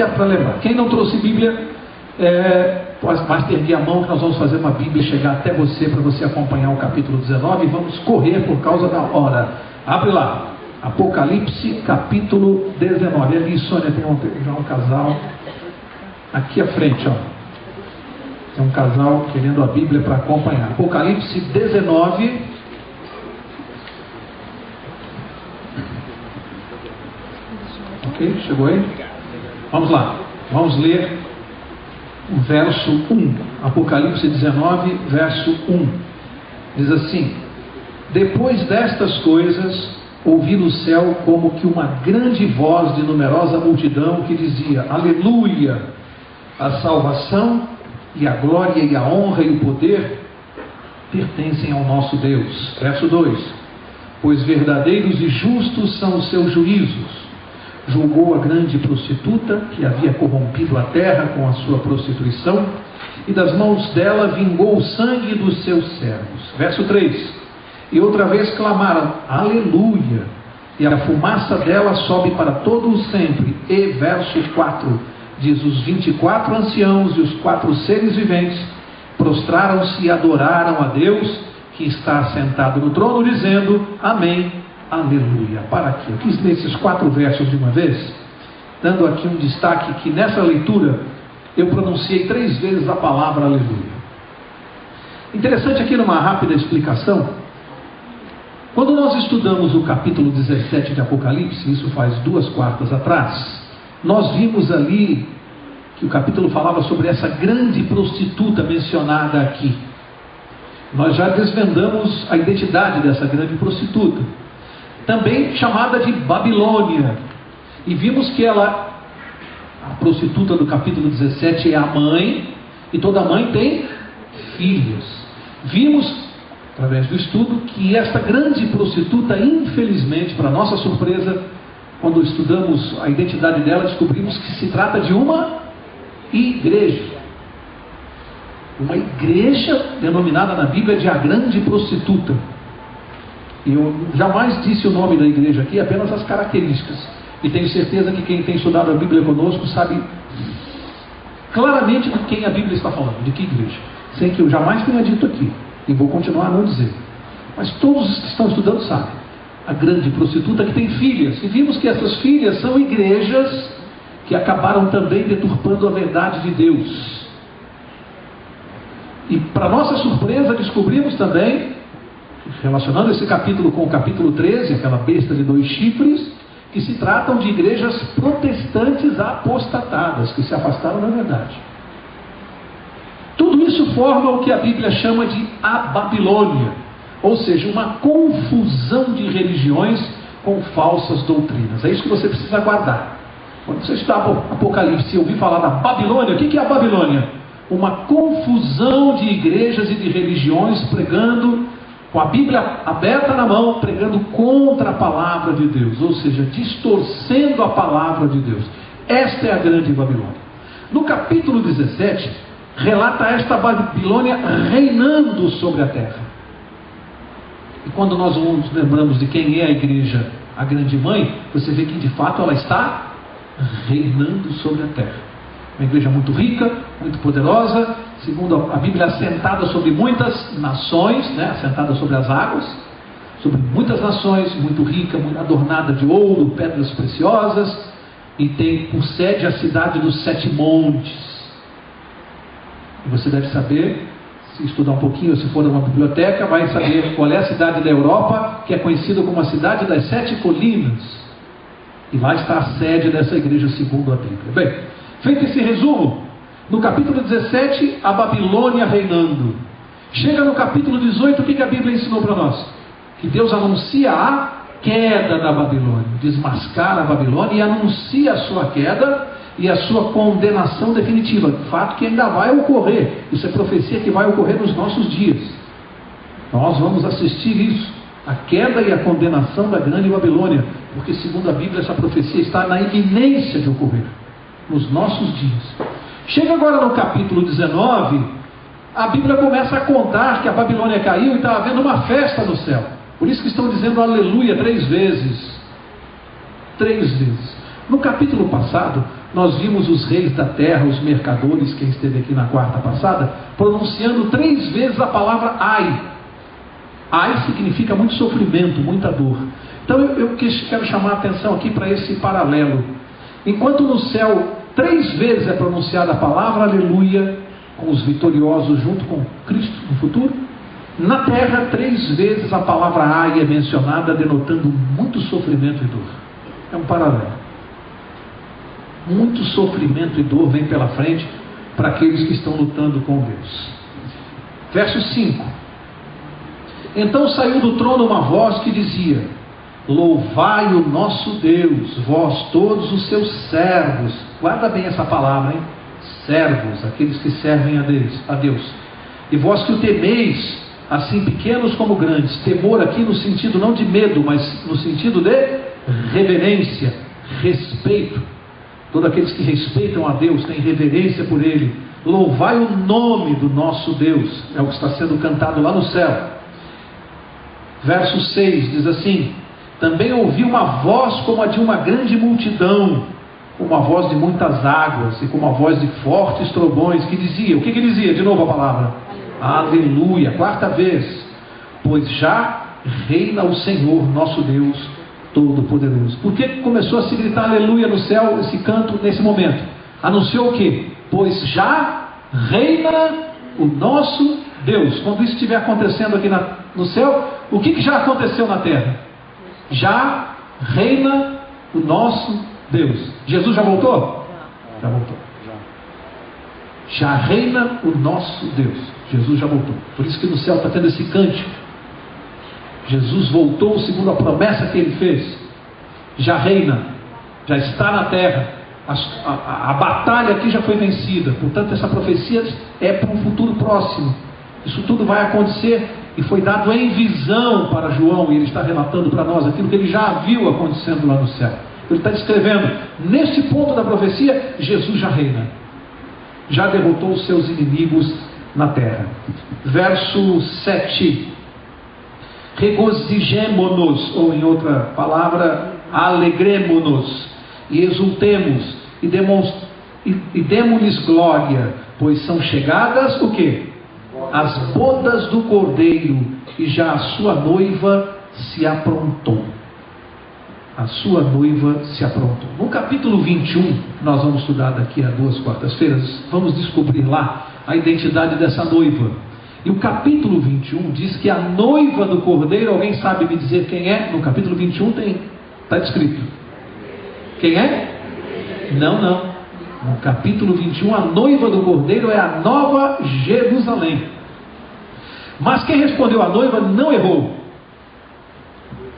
que é para lembrar. Quem não trouxe Bíblia, basta erguer a mão que nós vamos fazer uma Bíblia chegar até você, para você acompanhar o capítulo 19, e vamos correr por causa da hora. Abre lá, Apocalipse capítulo 19. Ali, Sônia, tem já um casal aqui à frente, ó. Tem um casal querendo a Bíblia para acompanhar. Apocalipse 19. Ok, chegou aí? Vamos lá, vamos ler o verso 1. Apocalipse 19, verso 1. Diz assim: depois destas coisas, ouvi no céu como que uma grande voz de numerosa multidão que dizia: Aleluia! A salvação e a glória e a honra e o poder pertencem ao nosso Deus. Verso 2: pois verdadeiros e justos são os seus juízos. Julgou a grande prostituta que havia corrompido a terra com a sua prostituição, e das mãos dela vingou o sangue dos seus servos. Verso 3: e outra vez clamaram: Aleluia! E a fumaça dela sobe para todo o sempre. E verso 4 diz: os 24 anciãos e os 4 seres viventes prostraram-se e adoraram a Deus que está assentado no trono, dizendo: Amém, Aleluia. Para aqui, eu quis ler esses 4 versos de uma vez, dando aqui um destaque que nessa leitura eu pronunciei 3 vezes a palavra Aleluia. Interessante aqui, numa rápida explicação, quando nós estudamos o capítulo 17 de Apocalipse, isso faz 2 quartas atrás, nós vimos ali que o capítulo falava sobre essa grande prostituta mencionada aqui. Nós já desvendamos a identidade dessa grande prostituta, também chamada de Babilônia, e vimos que ela, a prostituta do capítulo 17, é a mãe, e toda mãe tem filhos. Vimos, através do estudo, que esta grande prostituta, infelizmente, para nossa surpresa, quando estudamos a identidade dela, descobrimos que se trata de uma igreja. Uma igreja denominada na Bíblia de a grande prostituta. E eu jamais disse o nome da igreja aqui, apenas as características. E tenho certeza que quem tem estudado a Bíblia conosco sabe claramente de quem a Bíblia está falando, de que igreja. Sem que eu jamais tenha dito aqui, e vou continuar a não dizer. Mas todos os que estão estudando sabem. A grande prostituta que tem filhas. E vimos que essas filhas são igrejas que acabaram também deturpando a verdade de Deus. E para nossa surpresa descobrimos também, relacionando esse capítulo com o capítulo 13, aquela besta de 2 chifres, que se tratam de igrejas protestantes apostatadas, que se afastaram da verdade. Tudo isso forma o que a Bíblia chama de a Babilônia, ou seja, uma confusão de religiões com falsas doutrinas. É isso que você precisa guardar. Quando você está no Apocalipse e ouvir falar da Babilônia, o que é a Babilônia? Uma confusão de igrejas e de religiões pregando, com a Bíblia aberta na mão, pregando contra a palavra de Deus, ou seja, distorcendo a palavra de Deus. Esta é a grande Babilônia. No capítulo 17, relata esta Babilônia reinando sobre a terra. E quando nós nos lembramos de quem é a igreja, a grande mãe, você vê que de fato ela está reinando sobre a terra. Uma igreja muito rica, muito poderosa, segundo a Bíblia, assentada sobre muitas nações, né? Assentada sobre as águas, sobre muitas nações, muito rica, muito adornada de ouro, pedras preciosas, e tem por sede a cidade dos 7 montes. E você deve saber, se estudar um pouquinho, se for numa biblioteca, vai saber qual é a cidade da Europa, que é conhecida como a cidade das 7 colinas. E lá está a sede dessa igreja segundo a Bíblia. Bem, feito esse resumo, no capítulo 17, a Babilônia reinando. Chega no capítulo 18, o que a Bíblia ensinou para nós? Que Deus anuncia a queda da Babilônia, desmascara a Babilônia e anuncia a sua queda e a sua condenação definitiva. Fato que ainda vai ocorrer. Isso é profecia que vai ocorrer nos nossos dias. Nós vamos assistir isso, a queda e a condenação da grande Babilônia, porque segundo a Bíblia essa profecia está na iminência de ocorrer nos nossos dias. Chega agora no capítulo 19, a Bíblia começa a contar que a Babilônia caiu e está havendo uma festa no céu. Por isso que estão dizendo aleluia 3 vezes. 3 vezes. No capítulo passado, nós vimos os reis da terra, os mercadores, quem esteve aqui na quarta passada, pronunciando 3 vezes a palavra ai. Ai significa muito sofrimento, muita dor. Então eu quero chamar a atenção aqui para esse paralelo. Enquanto no céu 3 vezes é pronunciada a palavra aleluia, com os vitoriosos junto com Cristo no futuro, na terra 3 vezes a palavra ai é mencionada, denotando muito sofrimento e dor. É um paralelo. Muito sofrimento e dor vem pela frente para aqueles que estão lutando com Deus. Verso 5. Então saiu do trono uma voz que dizia: louvai o nosso Deus, vós todos os seus servos. Guarda bem essa palavra, hein? Servos, aqueles que servem a Deus. E vós que o temeis, assim pequenos como grandes. Temor aqui no sentido não de medo, mas no sentido de reverência, respeito. Todos aqueles que respeitam a Deus, têm reverência por Ele. Louvai o nome do nosso Deus. É o que está sendo cantado lá no céu. Verso 6 diz assim: também ouvi uma voz como a de uma grande multidão, como a voz de muitas águas, e como a voz de fortes trovões, que dizia, o que dizia? De novo a palavra, aleluia, 4ª vez, pois já reina o Senhor nosso Deus Todo-Poderoso. Por que começou a se gritar aleluia no céu, esse canto, nesse momento? Anunciou o quê? Pois já reina o nosso Deus. Quando isso estiver acontecendo aqui no céu, o que já aconteceu na terra? Já reina o nosso Deus. Jesus já voltou? Já voltou. Já reina o nosso Deus. Jesus já voltou. Por isso que no céu está tendo esse cântico. Jesus voltou segundo a promessa que Ele fez. Já reina. Já está na terra. A batalha aqui já foi vencida. Portanto, essa profecia é para um futuro próximo. Isso tudo vai acontecer. E foi dado em visão para João. E ele está relatando para nós aquilo que ele já viu acontecendo lá no céu. Ele está descrevendo, neste ponto da profecia, Jesus já reina. Já derrotou os seus inimigos na terra. Verso 7. Regozijemo-nos, ou em outra palavra, alegremo-nos, e exultemos, e demo-lhes glória, pois são chegadas o quê? As bodas do Cordeiro, e já a sua noiva se aprontou. A sua noiva se aprontou. No capítulo 21, nós vamos estudar daqui a 2 quartas-feiras, vamos descobrir lá a identidade dessa noiva. E o capítulo 21 diz que a noiva do Cordeiro, alguém sabe me dizer quem é? No capítulo 21 está descrito. Quem é? Não. No capítulo 21, a noiva do Cordeiro é a Nova Jerusalém. Mas quem respondeu a noiva não errou.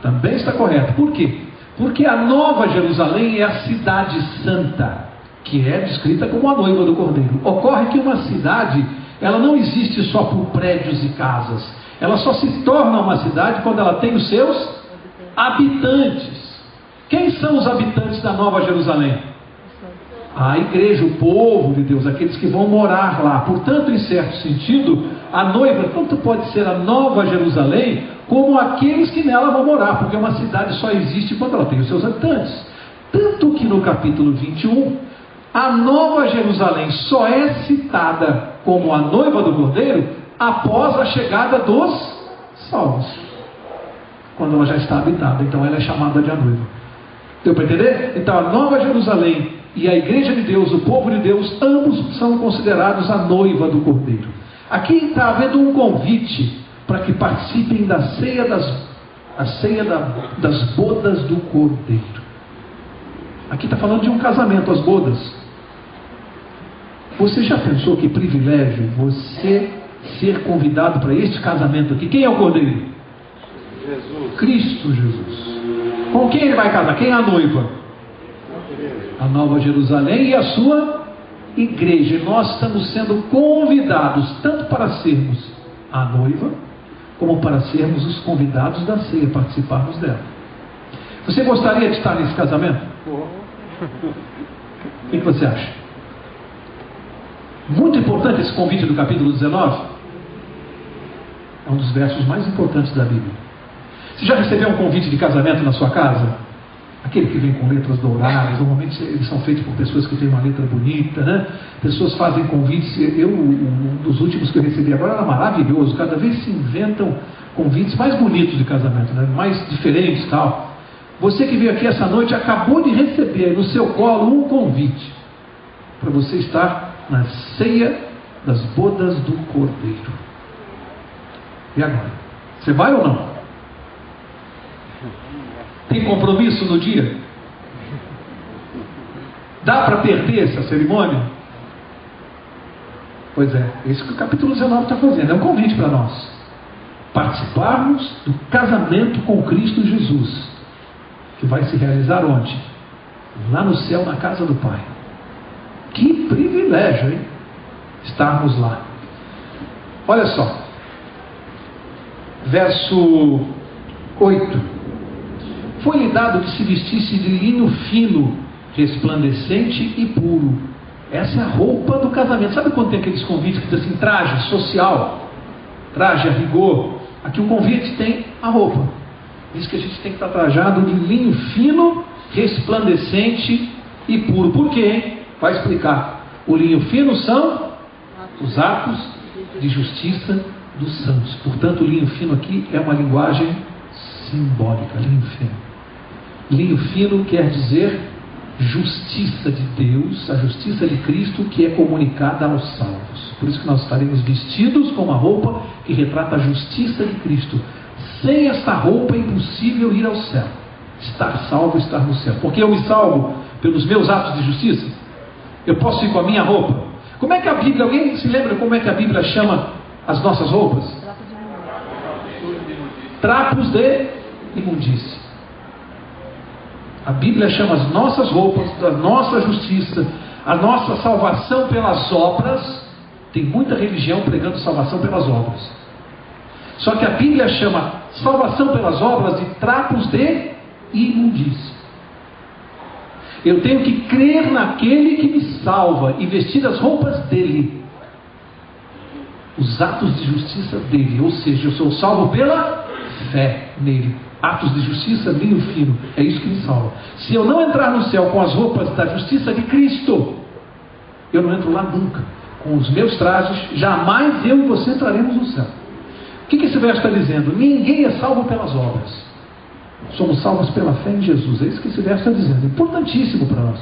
Também está correto. Por quê? Porque a Nova Jerusalém é a cidade santa, que é descrita como a noiva do Cordeiro. Ocorre que uma cidade, ela não existe só por prédios e casas. Ela só se torna uma cidade quando ela tem os seus habitantes. Quem são os habitantes da Nova Jerusalém? A igreja, o povo de Deus, aqueles que vão morar lá. Portanto, em certo sentido, a noiva tanto pode ser a Nova Jerusalém, como aqueles que nela vão morar, porque uma cidade só existe quando ela tem os seus habitantes. Tanto que no capítulo 21, a Nova Jerusalém só é citada como a noiva do Cordeiro após a chegada dos salvos, quando ela já está habitada. Então ela é chamada de a noiva. Deu para entender? Então a Nova Jerusalém e a igreja de Deus, o povo de Deus, ambos são considerados a noiva do Cordeiro. Aqui está havendo um convite para que participem da ceia das bodas do Cordeiro. Aqui está falando de um casamento, as bodas. Você já pensou que privilégio você ser convidado para este casamento aqui? Quem é o Cordeiro? Jesus. Cristo Jesus. Com quem ele vai casar? Quem é a noiva? A Nova Jerusalém e a sua igreja. E nós estamos sendo convidados tanto para sermos a noiva, como para sermos os convidados da ceia, participarmos dela. Você gostaria de estar nesse casamento? O que você acha? Muito importante esse convite do capítulo 19. É um dos versos mais importantes da Bíblia. Você já recebeu um convite de casamento na sua casa? Aquele que vem com letras douradas, normalmente eles são feitos por pessoas que têm uma letra bonita, né? Pessoas fazem convites. Um dos últimos que eu recebi agora era maravilhoso. Cada vez se inventam convites mais bonitos de casamento, né? Mais diferentes e tal. Você que veio aqui essa noite acabou de receber no seu colo um convite para você estar na ceia das bodas do Cordeiro. E agora? Você vai ou não? Tem compromisso no dia? Dá para perder essa cerimônia? Pois é, isso que o capítulo 19 está fazendo. É um convite para nós participarmos do casamento com Cristo Jesus, que vai se realizar onde? Lá no céu, na casa do Pai. Que privilégio, hein? Estarmos lá. Olha só, verso 8. Foi-lhe dado que se vestisse de linho fino, resplandecente e puro. Essa é a roupa do casamento. Sabe quando tem aqueles convites que diz assim, traje social, traje a rigor? Aqui o convite tem a roupa. Diz que a gente tem que estar trajado de linho fino, resplandecente e puro. Por quê? Vai explicar. O linho fino são os atos de justiça dos santos. Portanto, o linho fino aqui é uma linguagem simbólica. Linho fino. Linho fino quer dizer justiça de Deus, a justiça de Cristo que é comunicada aos salvos. Por isso que nós estaremos vestidos com uma roupa que retrata a justiça de Cristo. Sem esta roupa é impossível ir ao céu. Estar salvo, estar no céu. Porque eu me salvo pelos meus atos de justiça? Eu posso ir com a minha roupa? Como é que a Bíblia, alguém se lembra como é que a Bíblia chama as nossas roupas? Trapos de imundície. A Bíblia chama as nossas roupas, da nossa justiça, a nossa salvação pelas obras. Tem muita religião pregando salvação pelas obras. Só que a Bíblia chama salvação pelas obras de trapos de imundície. Eu tenho que crer naquele que me salva e vestir as roupas dele, os atos de justiça dele. Ou seja, eu sou salvo pela fé nele. Atos de justiça, linho fino, é isso que me salva. Se eu não entrar no céu com as roupas da justiça de Cristo, eu não entro lá nunca. Com os meus trajes, jamais eu e você entraremos no céu. O que esse verso está dizendo? Ninguém é salvo pelas obras. Somos salvos pela fé em Jesus. É isso que esse verso está dizendo. Importantíssimo para nós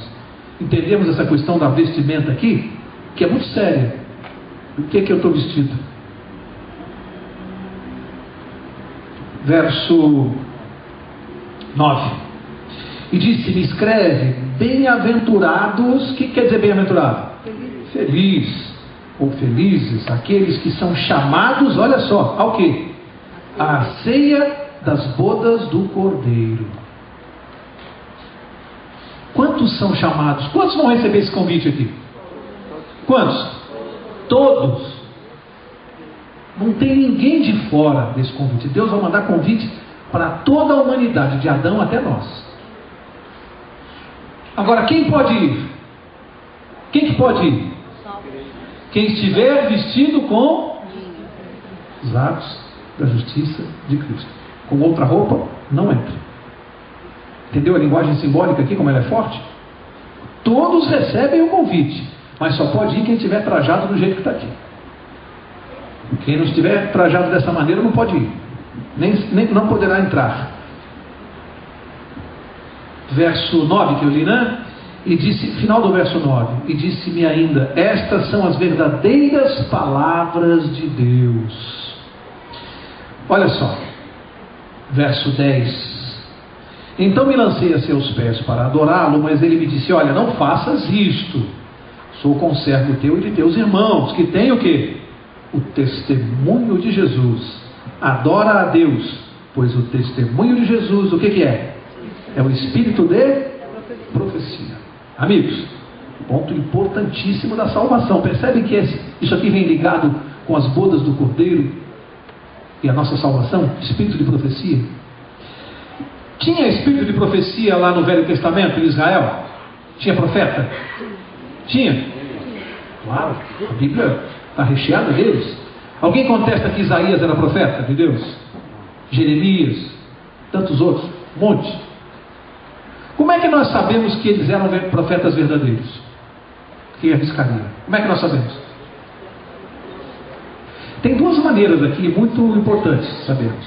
entendermos essa questão da vestimenta aqui, que é muito séria. O que eu estou vestido? Verso 9. E disse-me, escreve, bem-aventurados. O que quer dizer bem-aventurado? Feliz ou felizes aqueles que são chamados, olha só, ao quê? À ceia das bodas do Cordeiro. Quantos são chamados? Quantos vão receber esse convite aqui? Quantos? Todos. Não tem ninguém de fora desse convite. Deus vai mandar convite para toda a humanidade, de Adão até nós. Agora, quem pode ir? Quem que pode ir? Quem estiver vestido com os atos da justiça de Cristo. Com outra roupa, não entra. Entendeu a linguagem simbólica aqui, como ela é forte? Todos recebem o convite, mas só pode ir quem estiver trajado do jeito que está aqui. Quem não estiver trajado dessa maneira não pode ir, não poderá entrar. Verso 9 que eu li, né? E disse, final do verso 9, e disse-me ainda, estas são as verdadeiras palavras de Deus. Olha só, verso 10. Então me lancei a seus pés para adorá-lo, mas ele me disse, olha, não faças isto, sou conservo teu e de teus irmãos, que têm o quê? O testemunho de Jesus. Adora a Deus, pois o testemunho de Jesus, o que é? É o espírito de profecia. Amigos, ponto importantíssimo da salvação. Percebem que isso aqui vem ligado com as bodas do Cordeiro e a nossa salvação? Espírito de profecia. Tinha espírito de profecia lá no Velho Testamento em Israel? Tinha profeta? Tinha? Claro, a Bíblia está recheada deles. Alguém contesta que Isaías era profeta de Deus? Jeremias, tantos outros, um monte. Como é que nós sabemos que eles eram profetas verdadeiros? Que arriscaria? Como é que nós sabemos? Tem duas maneiras aqui muito importantes de sabermos.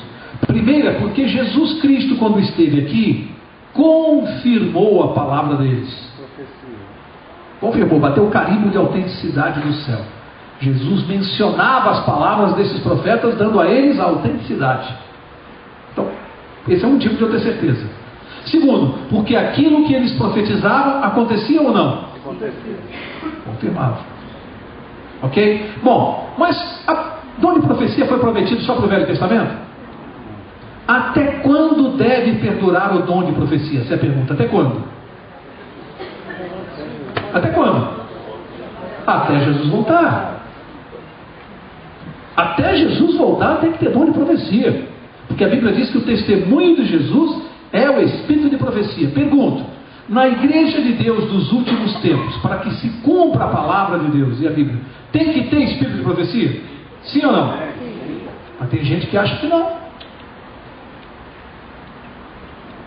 Primeira, porque Jesus Cristo, quando esteve aqui, confirmou a palavra deles. Confirmou, bateu o carimbo de autenticidade do céu. Jesus mencionava as palavras desses profetas, dando a eles a autenticidade. Então, esse é um motivo de eu ter certeza. Segundo, porque aquilo que eles profetizavam acontecia ou não? Acontecia. Confirmava. Ok? Bom, mas a dom de profecia foi prometido só para o Velho Testamento? Até quando deve perdurar o dom de profecia? Essa é a pergunta. Até quando? Até quando? Até Jesus voltar. Até Jesus voltar tem que ter dom de profecia. Porque a Bíblia diz que o testemunho de Jesus é o espírito de profecia. Pergunto, na igreja de Deus dos últimos tempos, para que se cumpra a palavra de Deus e a Bíblia, tem que ter espírito de profecia? Sim ou não? Mas tem gente que acha que não.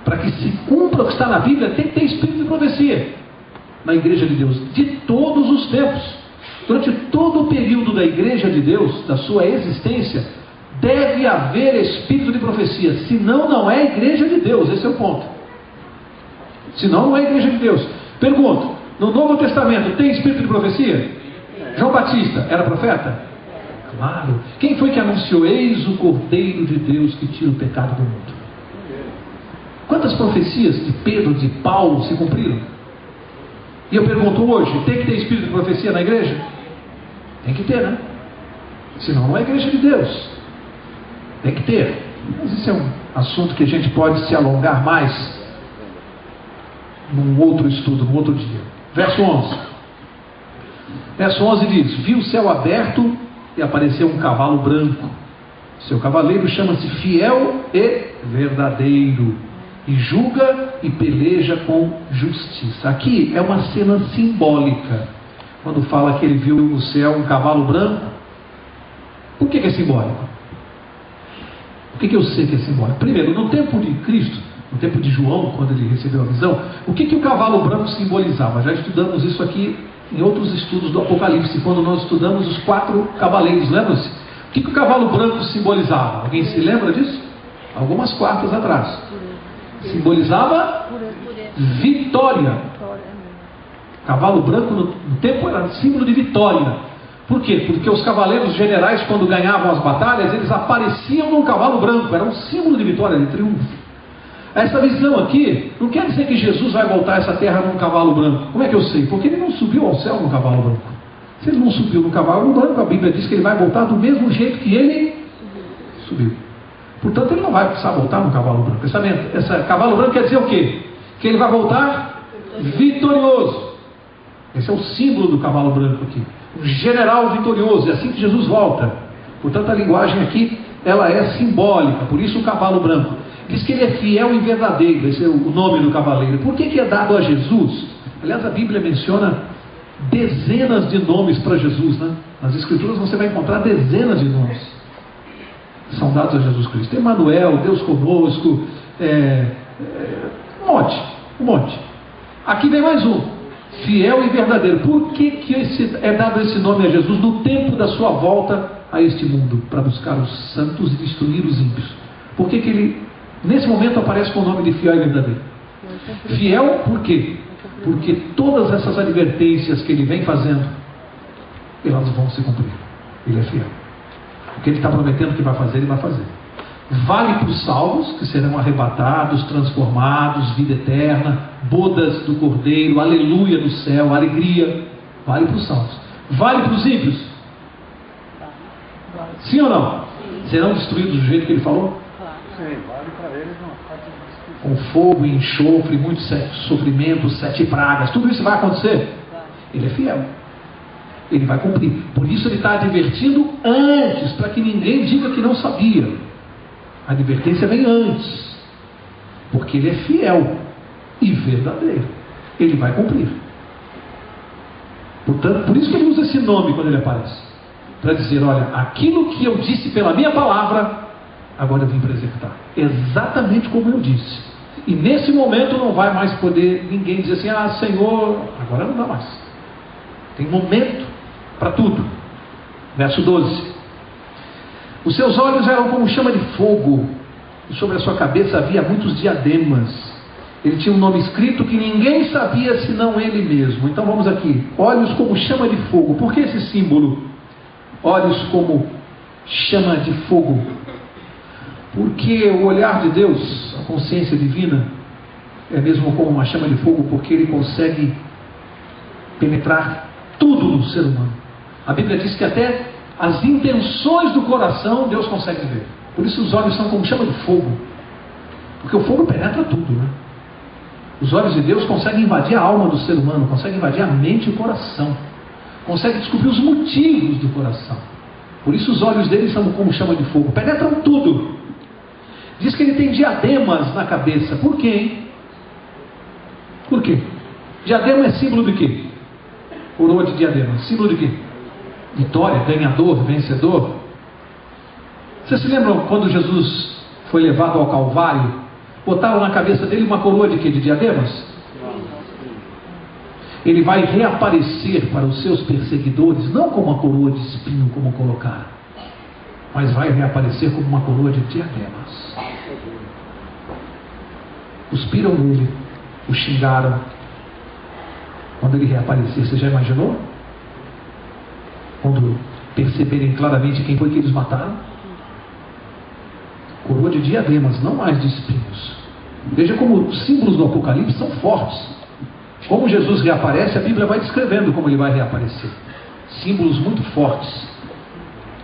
Para que se cumpra o que está na Bíblia, tem que ter espírito de profecia na igreja de Deus, de todos os tempos. Durante todo o período da igreja de Deus, da sua existência, deve haver espírito de profecia. Senão, não é igreja de Deus. Esse é o ponto. Senão, não é igreja de Deus. Pergunto, no Novo Testamento tem espírito de profecia? João Batista era profeta? Claro. Quem foi que anunciou: eis o Cordeiro de Deus que tira o pecado do mundo? Quantas profecias de Pedro, de Paulo se cumpriram? E eu pergunto hoje, tem que ter espírito de profecia na igreja? Tem que ter, né? Senão não é igreja de Deus. Tem que ter. Mas isso é um assunto que a gente pode se alongar mais num outro estudo, num outro dia. Verso 11. Verso 11 diz: viu o céu aberto e apareceu um cavalo branco. Seu cavaleiro chama-se Fiel e Verdadeiro, e julga e peleja com justiça. Aqui é uma cena simbólica. Quando fala que ele viu no céu um cavalo branco, por que é simbólico? Por que eu sei que é simbólico? Primeiro, no tempo de Cristo, no tempo de João, quando ele recebeu a visão, o que o cavalo branco simbolizava? Já estudamos isso aqui em outros estudos do Apocalipse, quando nós estudamos os 4 cavaleiros, lembra-se? O que o cavalo branco simbolizava? Alguém se lembra disso? Algumas quartas atrás. Simbolizava vitória. Cavalo branco no tempo era símbolo de vitória. Por quê? Porque os cavaleiros generais, quando ganhavam as batalhas, eles apareciam num cavalo branco. Era um símbolo de vitória, de triunfo. Essa visão aqui não quer dizer que Jesus vai voltar a essa terra num cavalo branco. Como é que eu sei? Porque ele não subiu ao céu num cavalo branco. Se ele não subiu no cavalo branco, a Bíblia diz que ele vai voltar do mesmo jeito que ele subiu. Portanto, ele não vai precisar voltar no cavalo branco. Esse cavalo branco quer dizer o quê? Que ele vai voltar vitorioso. Esse é o símbolo do cavalo branco aqui. Um general vitorioso. É assim que Jesus volta. Portanto, a linguagem aqui, ela é simbólica. Por isso o cavalo branco. Diz que ele é fiel e verdadeiro. Esse é o nome do cavaleiro. Por que é dado a Jesus? Aliás, a Bíblia menciona dezenas de nomes para Jesus, né? Nas Escrituras você vai encontrar dezenas de nomes. São dados a Jesus Cristo. Emmanuel, Deus conosco, um monte. Aqui vem mais um. Fiel e verdadeiro. Por que é dado esse nome a Jesus no tempo da sua volta a este mundo? Para buscar os santos e destruir os ímpios. Por que ele, nesse momento, aparece com o nome de fiel e verdadeiro? Fiel por quê? Porque todas essas advertências que ele vem fazendo, elas vão se cumprir. Ele é fiel. O que ele está prometendo que vai fazer, ele vai fazer. Vale para os salvos, que serão arrebatados, transformados, vida eterna, bodas do Cordeiro, aleluia do céu, alegria. Vale para os salvos. Vale para os ímpios? Sim ou não? Serão destruídos do jeito que ele falou? Sim, vale para eles não. Com fogo e enxofre, muito sofrimento, 7 pragas, tudo isso vai acontecer? Ele é fiel. Ele vai cumprir. Por isso ele está advertindo antes, para que ninguém diga que não sabia. A advertência vem antes, porque ele é fiel e verdadeiro. Ele vai cumprir. Portanto, por isso que ele usa esse nome quando ele aparece, para dizer: olha, aquilo que eu disse pela minha palavra, agora eu vim para executar, exatamente como eu disse. E nesse momento não vai mais poder ninguém dizer assim: ah, Senhor, agora não dá mais. Tem momento para tudo. Verso 12: os seus olhos eram como chama de fogo, e sobre a sua cabeça havia muitos diademas. Ele tinha um nome escrito que ninguém sabia senão ele mesmo. Então vamos aqui: olhos como chama de fogo. Por que esse símbolo? Olhos como chama de fogo. Porque o olhar de Deus, a consciência divina, é mesmo como uma chama de fogo, porque ele consegue penetrar tudo no ser humano. A Bíblia diz que até as intenções do coração Deus consegue ver. Por isso os olhos são como chama de fogo, porque o fogo penetra tudo, né? Os olhos de Deus conseguem invadir a alma do ser humano, conseguem invadir a mente e o coração, conseguem descobrir os motivos do coração. Por isso os olhos dele são como chama de fogo, penetram tudo. Diz que ele tem diademas na cabeça. Por quê, hein? Por quê? Diadema é símbolo de quê? Coroa de diadema, símbolo de quê? Vitória, ganhador, vencedor. Vocês se lembram quando Jesus foi levado ao Calvário? Botaram na cabeça dele uma coroa de quê? De diademas? Ele vai reaparecer para os seus perseguidores, não como uma coroa de espinho como colocaram, mas vai reaparecer como uma coroa de diademas. Cuspiram nele, o xingaram. Quando ele reaparecer, você já imaginou? Quando perceberem claramente quem foi que eles mataram? Coroa de diademas, não mais de espinhos. Veja como os símbolos do Apocalipse são fortes. Como Jesus reaparece, a Bíblia vai descrevendo como ele vai reaparecer. Símbolos muito fortes.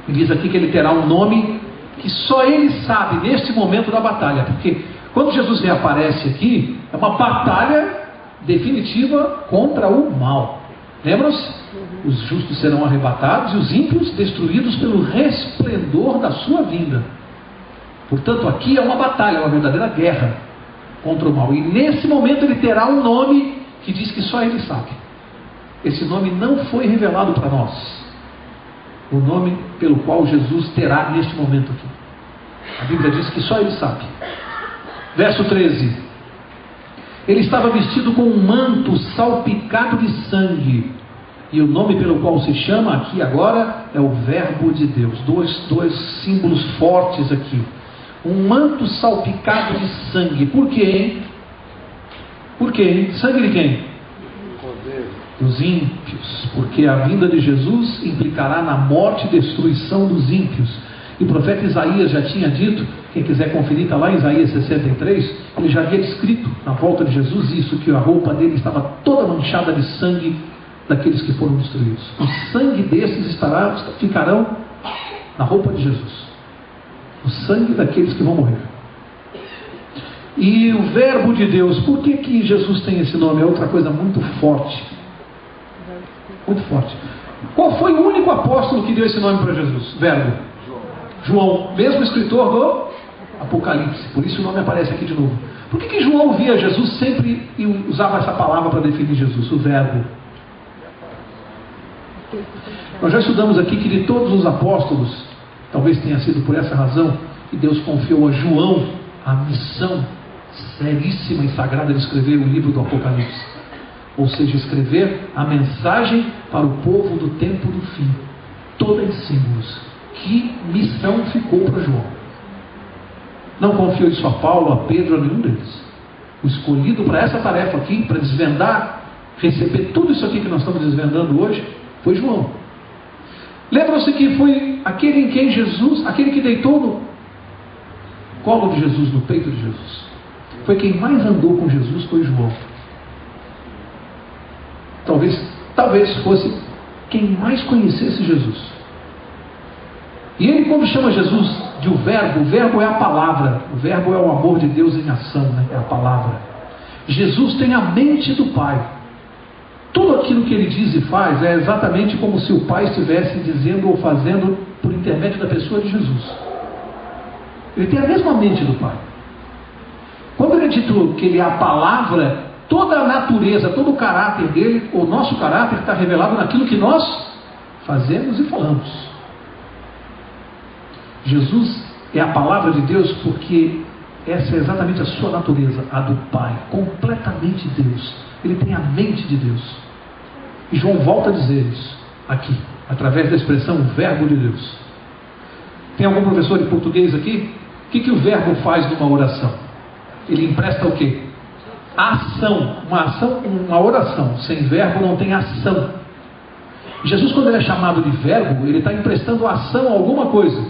E diz aqui que ele terá um nome que só ele sabe neste momento da batalha. Porque quando Jesus reaparece aqui, é uma batalha definitiva contra o mal. Lembram-se? Os justos serão arrebatados e os ímpios destruídos pelo resplendor da sua vinda. Portanto, aqui é uma batalha, uma verdadeira guerra contra o mal. E nesse momento ele terá um nome que diz que só ele sabe. Esse nome não foi revelado para nós. O nome pelo qual Jesus terá neste momento aqui. A Bíblia diz que só ele sabe. Verso 13: ele estava vestido com um manto salpicado de sangue, e o nome pelo qual se chama aqui agora é o Verbo de Deus. Dois símbolos fortes aqui. Um manto salpicado de sangue. Por quê, hein? Por quê, hein? Sangue de quem? Dos ímpios. Porque a vinda de Jesus implicará na morte e destruição dos ímpios. E o profeta Isaías já tinha dito, quem quiser conferir, está lá em Isaías 63, ele já havia descrito na volta de Jesus isso, que a roupa dele estava toda manchada de sangue daqueles que foram destruídos. O sangue desses ficarão na roupa de Jesus. O sangue daqueles que vão morrer. E o Verbo de Deus, por que Jesus tem esse nome? É outra coisa muito forte. Muito forte. Qual foi o único apóstolo que deu esse nome para Jesus? Verbo. João, mesmo escritor do Apocalipse. Por isso o nome aparece aqui de novo. Por que João via Jesus sempre e usava essa palavra para definir Jesus? O Verbo. Nós já estudamos aqui que de todos os apóstolos, talvez tenha sido por essa razão que Deus confiou a João a missão seríssima e sagrada de escrever o livro do Apocalipse. Ou seja, escrever a mensagem para o povo do tempo do fim, toda em símbolos. Que missão ficou para João? Não confiou isso a Paulo, a Pedro, a nenhum deles. O escolhido para essa tarefa aqui, para desvendar, receber tudo isso aqui que nós estamos desvendando hoje, foi João. Lembram-se que foi aquele em quem Jesus, aquele que deitou no colo de Jesus, no peito de Jesus, foi quem mais andou com Jesus, foi João. Talvez fosse quem mais conhecesse Jesus. E ele, quando chama Jesus de o Verbo é a palavra. O Verbo é o amor de Deus em ação, né? É a palavra. Jesus tem a mente do Pai. Tudo aquilo que ele diz e faz é exatamente como se o Pai estivesse dizendo ou fazendo por intermédio da pessoa de Jesus. Ele tem a mesma mente do Pai. Quando ele é dito que ele é a palavra, toda a natureza, todo o caráter dele, o nosso caráter está revelado naquilo que nós fazemos e falamos. Jesus é a palavra de Deus porque Essa é exatamente a sua natureza, a do Pai, completamente Deus. Ele tem a mente de Deus. E João volta a dizer isso aqui, através da expressão verbo de Deus. Tem algum professor de português aqui? O que o verbo faz numa oração? Ele empresta o quê? Ação. Uma oração sem verbo não tem ação. Jesus, quando ele é chamado de verbo, ele está emprestando ação a alguma coisa.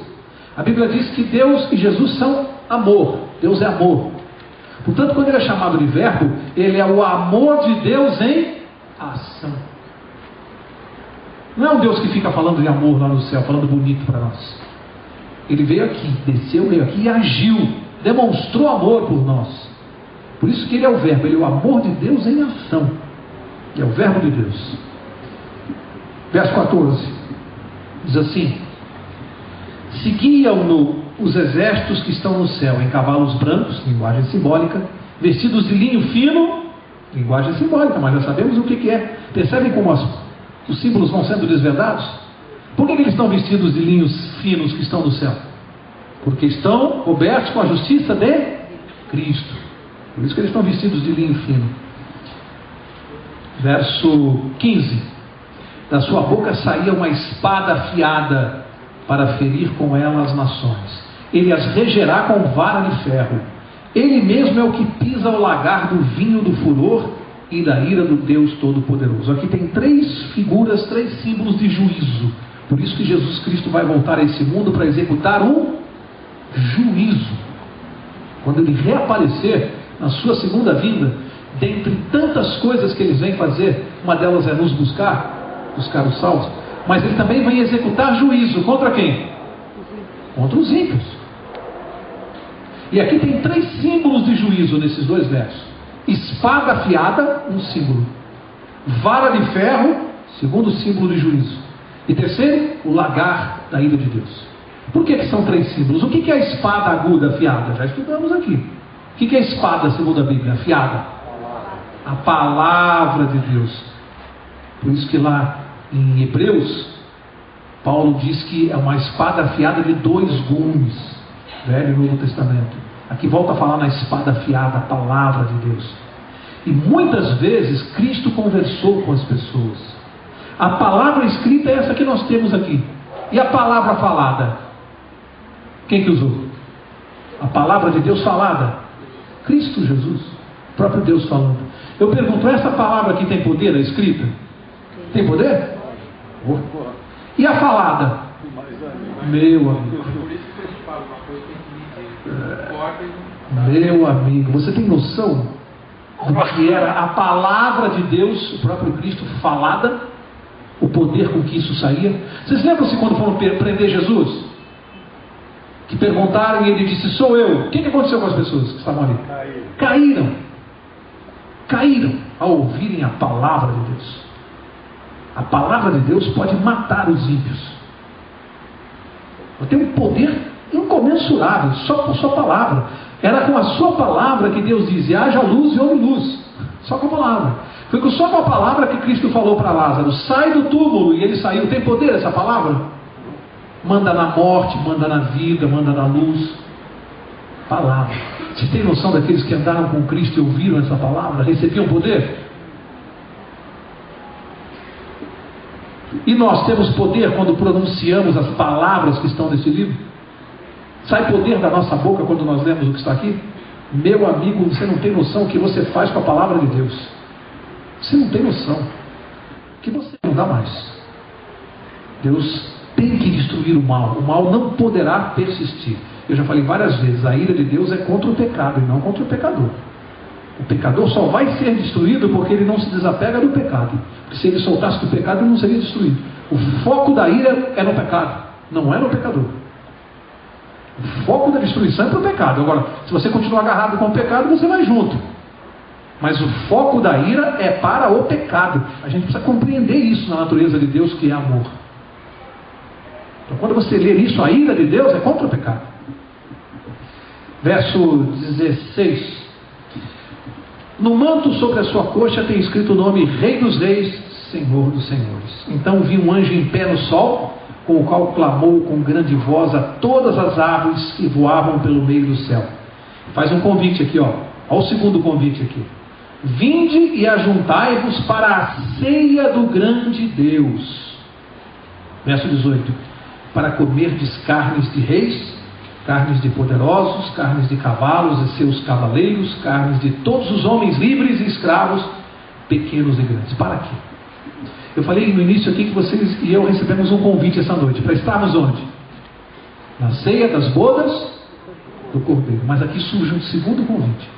A Bíblia diz que Deus e Jesus são amor. Deus é amor. Portanto, quando ele é chamado de verbo, ele é o amor de Deus em ação. Não é um Deus que fica falando de amor lá no céu, falando bonito para nós. Ele veio aqui, desceu, veio aqui e agiu, demonstrou amor por nós. Por isso que ele é o verbo, ele é o amor de Deus em ação. Ele é o verbo de Deus. Verso 14 diz assim: seguiam-no os exércitos que estão no céu em cavalos brancos, linguagem simbólica, vestidos de linho fino, linguagem simbólica, mas já sabemos o que é. Percebem como os símbolos vão sendo desvendados? Por que eles estão vestidos de linhos finos que estão no céu? Porque estão cobertos com a justiça de Cristo. Por isso que eles estão vestidos de linho fino. Verso 15: da sua boca saía uma espada afiada para ferir com ela as nações. Ele as regerá com vara de ferro. Ele mesmo é o que pisa o lagar do vinho do furor e da ira do Deus Todo-Poderoso. Aqui tem 3 figuras, 3 símbolos de juízo. Por isso que Jesus Cristo vai voltar a esse mundo para executar um juízo. Quando ele reaparecer na sua segunda vinda, dentre tantas coisas que ele vem fazer, uma delas é nos buscar os salvos, mas ele também vem executar juízo. Contra quem? Contra os ímpios. E aqui tem 3 símbolos de juízo nesses 2 versos: espada afiada, um símbolo; vara de ferro, segundo símbolo de juízo; e terceiro, o lagar da ira de Deus. Por que são 3 símbolos? O que é a espada aguda afiada? Já estudamos aqui. O que é a espada, segundo a Bíblia, afiada? A palavra de Deus. Por isso que lá em Hebreus, Paulo diz que é uma espada afiada de 2 gumes, Velho e Novo Testamento. Aqui volta a falar na espada afiada, a palavra de Deus. E muitas vezes Cristo conversou com as pessoas. A palavra escrita é essa que nós temos aqui. E a palavra falada? Quem que usou? A palavra de Deus falada? Cristo Jesus, o próprio Deus falando. Eu pergunto, essa palavra aqui tem poder, a escrita? Tem poder? Oh. E a falada? Meu amigo. Meu amigo, você tem noção do que era a palavra de Deus, o próprio Cristo falada? O poder com que isso saía? Vocês lembram-se quando foram prender Jesus? Que perguntaram e ele disse, sou eu. O que aconteceu com as pessoas que estavam ali? Caíram ao ouvirem a palavra de Deus. A palavra de Deus pode matar os ímpios. Tem um poder incomensurável, só com a sua palavra. Era com a sua palavra que Deus dizia, haja luz e houve luz. Só com a palavra. Foi só com a palavra que Cristo falou para Lázaro, sai do túmulo, e ele saiu. Tem poder essa palavra? Manda na morte, manda na vida, manda na luz. Palavra. Você tem noção daqueles que andaram com Cristo e ouviram essa palavra? Recebiam poder? E nós temos poder quando pronunciamos as palavras que estão nesse livro? Sai poder da nossa boca quando nós lemos o que está aqui? Meu amigo, você não tem noção o que você faz com a palavra de Deus. Você não tem noção. Que você não dá mais. Deus tem que destruir o mal. O mal não poderá persistir. Eu já falei várias vezes, a ira de Deus é contra o pecado e não contra o pecador. O pecador só vai ser destruído porque ele não se desapega do pecado. Porque se ele soltasse do pecado, ele não seria destruído. O foco da ira é no pecado, não é no pecador. O foco da destruição é para o pecado. Agora, se você continuar agarrado com o pecado, você vai junto. Mas o foco da ira é para o pecado. A gente precisa compreender isso na natureza de Deus, que é amor. Então, quando você ler isso, a ira de Deus é contra o pecado. Verso 16. No manto sobre a sua coxa tem escrito o nome Rei dos Reis, Senhor dos Senhores. Então vi um anjo em pé no sol, com o qual clamou com grande voz a todas as aves que voavam pelo meio do céu. Faz um convite aqui, ó. Olha o segundo convite aqui. Vinde e ajuntai-vos para a ceia do grande Deus. Verso 18. Para comerdes carnes de reis, carnes de poderosos, carnes de cavalos e seus cavaleiros, carnes de todos os homens livres e escravos, pequenos e grandes. Para quê? Eu falei no início aqui que vocês e eu recebemos um convite essa noite. Para estarmos onde? Na ceia das bodas do Cordeiro. Mas aqui surge um segundo convite.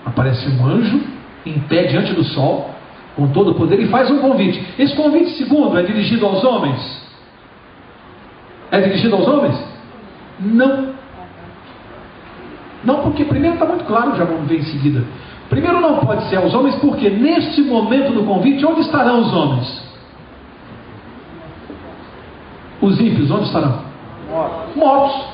Aparece um anjo em pé diante do sol, com todo o poder, e faz um convite. Esse convite segundo é dirigido aos homens? É dirigido aos homens? Não. Não, porque primeiro está muito claro, já vamos ver em seguida. Primeiro não pode ser aos homens, porque neste momento do convite, onde estarão os homens? Os ímpios, onde estarão? Mortos.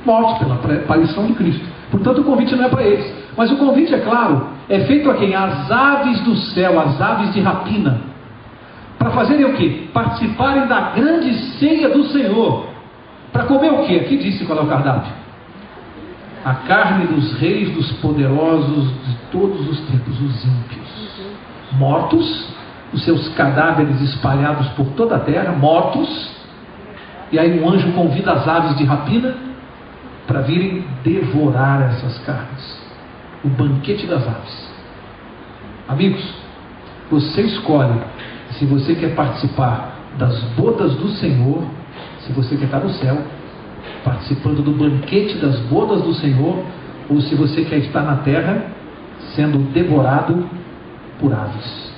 Mortos pela aparição de Cristo. Portanto, o convite não é para eles. Mas o convite, é claro, é feito a quem? As aves do céu, as aves de rapina. Para fazerem o quê? Participarem da grande ceia do Senhor. Para comer o quê? Aqui disse qual é o cardápio. A carne dos reis, dos poderosos de todos os tempos, os ímpios. Mortos, os seus cadáveres espalhados por toda a terra, mortos. E aí um anjo convida as aves de rapina para virem devorar essas carnes. O banquete das aves. Amigos, você escolhe se você quer participar das bodas do Senhor, se você quer estar no céu, participando do banquete das bodas do Senhor, ou se você quer estar na terra, sendo devorado por aves.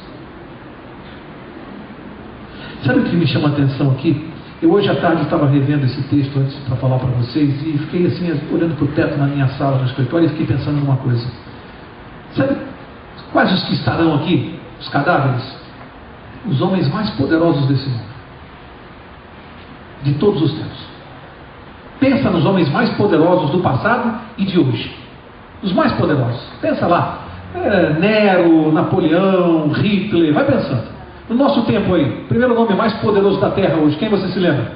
Sabe o que me chama a atenção aqui? Eu hoje à tarde estava revendo esse texto antes para falar para vocês e fiquei assim, olhando para o teto na minha sala, no escritório, e fiquei pensando numa coisa. Sabe quais os que estarão aqui? Os cadáveres? Os homens mais poderosos desse mundo. De todos os tempos. Pensa nos homens mais poderosos do passado e de hoje. Os mais poderosos. Pensa lá. Nero, Napoleão, Hitler, vai pensando. No nosso tempo aí, primeiro nome mais poderoso da Terra hoje, quem você se lembra?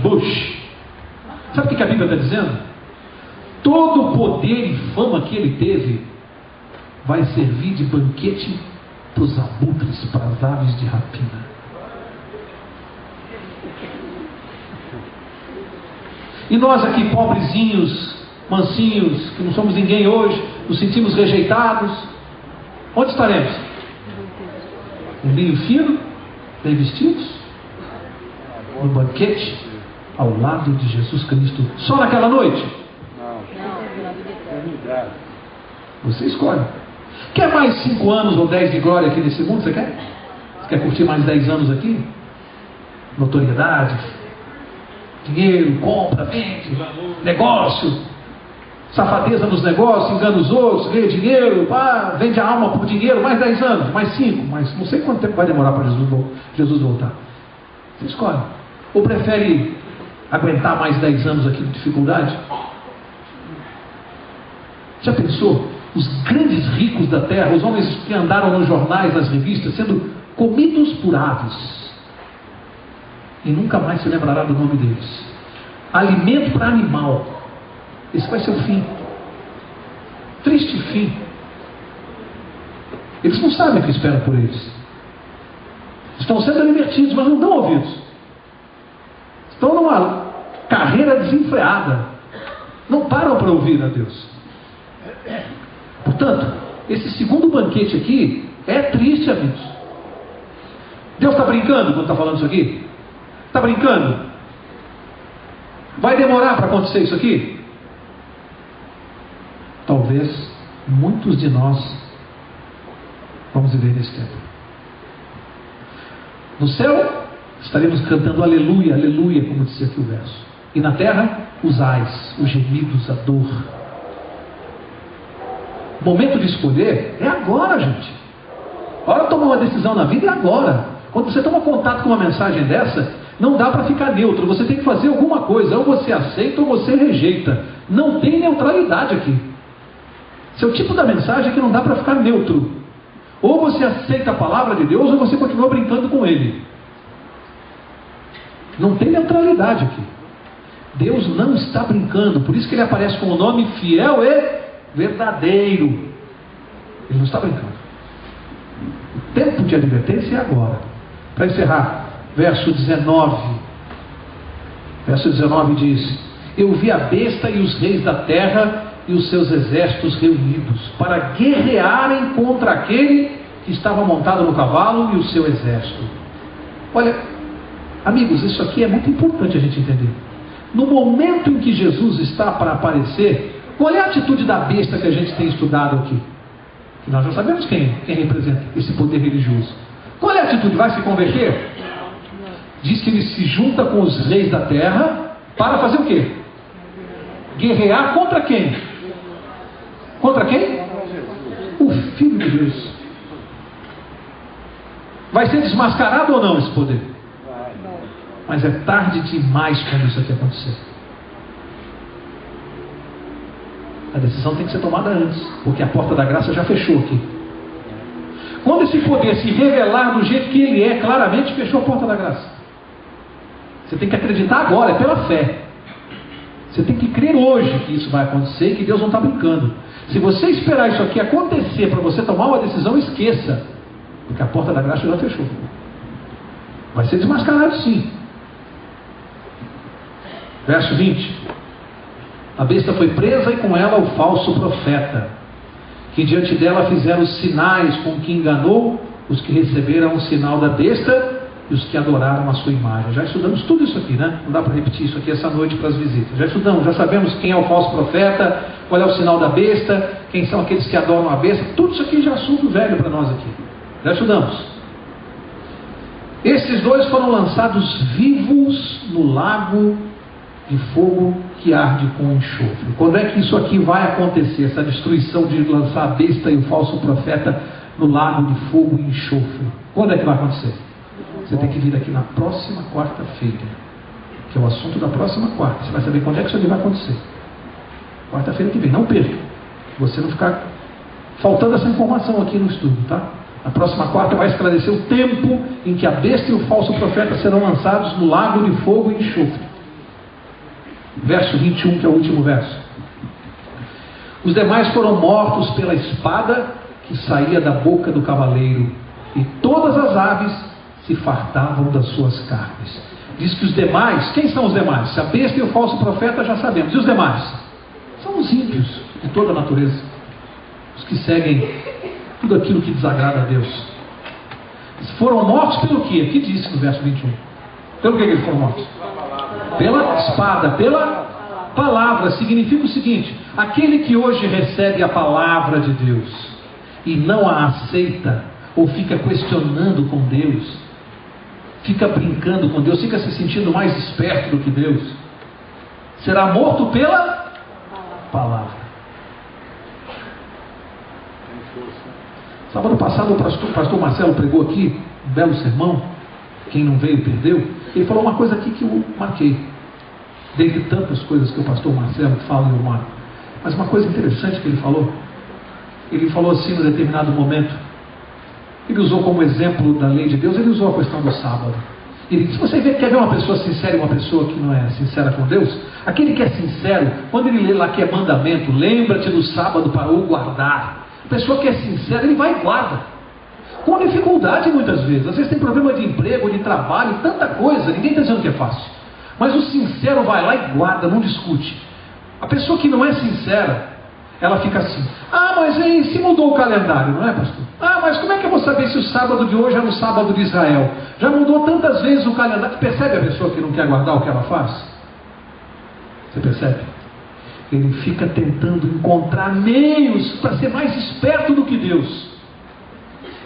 Bush. Sabe o que a Bíblia está dizendo? Todo o poder e fama que ele teve vai servir de banquete para os abutres, para as aves de rapina. E nós aqui, pobrezinhos, mansinhos, que não somos ninguém hoje, nos sentimos rejeitados, onde estaremos? Um vinho fino, bem vestidos, no banquete, ao lado de Jesus Cristo, só naquela noite? Não. Você escolhe. Quer mais 5 anos ou 10 de glória aqui nesse mundo? Você quer? Você quer curtir mais 10 anos aqui? Notoriedade, dinheiro, compra, vende, negócio, safadeza nos negócios, engana os outros, ganha dinheiro, vende a alma por dinheiro, mais 10 anos, mais 5, mas não sei quanto tempo vai demorar para Jesus voltar. Você escolhe. Ou prefere aguentar mais 10 anos aqui de dificuldade? Já pensou? Os grandes ricos da terra, os homens que andaram nos jornais, nas revistas, sendo comidos por aves, e nunca mais se lembrará do nome deles. Alimento para animal. Esse vai ser o fim. Triste fim. Eles não sabem o que espera por eles. Estão sendo divertidos, mas não dão ouvidos. Estão numa carreira desenfreada. Não param para ouvir a Deus. Portanto, esse segundo banquete aqui é triste, amigos. Deus está brincando quando está falando isso aqui? Está brincando? Vai demorar para acontecer isso aqui? Talvez muitos de nós vamos viver nesse tempo. No céu estaremos cantando aleluia, aleluia, como disse aqui o verso. E na terra, os ais, os gemidos, a dor. O momento de escolher é agora, gente. A hora de tomar uma decisão na vida é agora. Quando você toma contato com uma mensagem dessa, não dá para ficar neutro. Você tem que fazer alguma coisa. Ou você aceita ou você rejeita. Não tem neutralidade aqui. Esse é o tipo da mensagem que não dá para ficar neutro. Ou você aceita a palavra de Deus ou você continua brincando com ele. Não tem neutralidade aqui. Deus não está brincando, por isso que ele aparece com o nome fiel e verdadeiro. Ele não está brincando. O tempo de advertência é agora. Para encerrar, verso 19. Verso 19 diz: eu vi a besta e os reis da terra e os seus exércitos reunidos para guerrearem contra aquele que estava montado no cavalo e o seu exército. Olha, amigos, isso aqui é muito importante a gente entender. No momento em que Jesus está para aparecer, qual é a atitude da besta que a gente tem estudado aqui? Que nós já sabemos quem representa esse poder religioso. Qual é a atitude? Vai se converter? Diz que ele se junta com os reis da terra para fazer o quê? Guerrear contra quem? Contra quem? O Filho de Deus. Vai ser desmascarado ou não esse poder? Mas é tarde demais quando isso aqui acontecer. A decisão tem que ser tomada antes, porque a porta da graça já fechou aqui. Quando esse poder se revelar do jeito que ele é, claramente fechou a porta da graça. Você tem que acreditar agora, é pela fé. Você tem que crer hoje que isso vai acontecer e que Deus não está brincando. Se você esperar isso aqui acontecer para você tomar uma decisão, esqueça, porque a porta da graça já fechou. Vai ser desmascarado sim. Verso 20: a besta foi presa e com ela o falso profeta, que diante dela fizeram os sinais com que enganou os que receberam o sinal da besta e os que adoraram a sua imagem. Já estudamos tudo isso aqui, né? Não dá para repetir isso aqui essa noite para as visitas. Já estudamos, já sabemos quem é o falso profeta, qual é o sinal da besta, quem são aqueles que adoram a besta. Tudo isso aqui já é assunto velho para nós aqui. Já estudamos. Esses dois foram lançados vivos no lago de fogo que arde com enxofre. Quando é que isso aqui vai acontecer? Essa destruição de lançar a besta e o falso profeta no lago de fogo e enxofre. Quando é que vai acontecer? Você tem que vir aqui na próxima quarta-feira, que é o assunto da próxima quarta. Você vai saber quando é que isso aqui vai acontecer. Quarta-feira que vem, não perca. Você não ficar faltando essa informação aqui no estudo, tá? Na próxima quarta vai esclarecer o tempo em que a besta e o falso profeta serão lançados no lago de fogo e enxofre. Verso 21, que é o último verso. Os demais foram mortos pela espada que saía da boca do cavaleiro, e todas as aves se fartavam das suas carnes. Diz que os demais, quem são os demais? Se a besta e o falso profeta já sabemos. E os demais? São os ímpios de toda a natureza. Os que seguem tudo aquilo que desagrada a Deus. Foram mortos pelo quê? O que diz no verso 21? Pelo que eles foram mortos? Pela espada, pela palavra. Significa o seguinte: aquele que hoje recebe a palavra de Deus e não a aceita, ou fica questionando com Deus, fica brincando com Deus, fica se sentindo mais esperto do que Deus, será morto pela palavra. Sábado passado o pastor Marcelo pregou aqui um belo sermão. Quem não veio perdeu. Ele falou uma coisa aqui que eu marquei, dentre tantas coisas que o pastor Marcelo fala e eu marco. Mas uma coisa interessante que ele falou assim, num determinado momento, ele usou como exemplo da lei de Deus, ele usou a questão do sábado. Ele disse: você quer ver uma pessoa sincera e uma pessoa que não é sincera com Deus? Aquele que é sincero, quando ele lê lá que é mandamento, lembra-te do sábado para o guardar. A pessoa que é sincera, ele vai e guarda. Com dificuldade muitas vezes. Às vezes tem problema de emprego, de trabalho, tanta coisa. Ninguém está dizendo que é fácil. Mas o sincero vai lá e guarda, não discute. A pessoa que não é sincera, ela fica assim: ah, mas aí se mudou o calendário, não é, pastor? Ah, mas como é que eu vou saber se o sábado de hoje é no sábado de Israel? Já mudou tantas vezes o calendário. Percebe a pessoa que não quer guardar o que ela faz? Você percebe? Ele fica tentando encontrar meios para ser mais esperto do que Deus.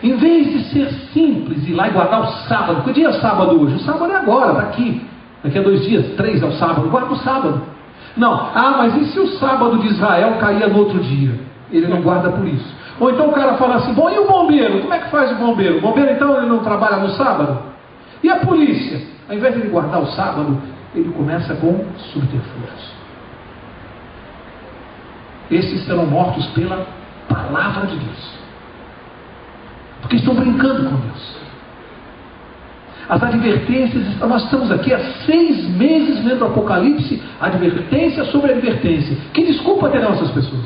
Em vez de ser simples e ir lá e guardar o sábado. Que dia é o sábado hoje? O sábado é agora, está aqui. Daqui a 2 dias, 3 é o sábado. Guarda o sábado. Não, mas e se o sábado de Israel caía no outro dia? Ele não guarda por isso. Ou então o cara fala assim: bom, e o bombeiro? Como é que faz o bombeiro? O bombeiro então ele não trabalha no sábado? E a polícia? Ao invés de ele guardar o sábado, ele começa com subterfúgios. Esses serão mortos pela palavra de Deus, porque estão brincando com Deus. As advertências, nós estamos aqui há 6 meses lendo o Apocalipse, advertência sobre advertência. Que desculpa terão essas pessoas?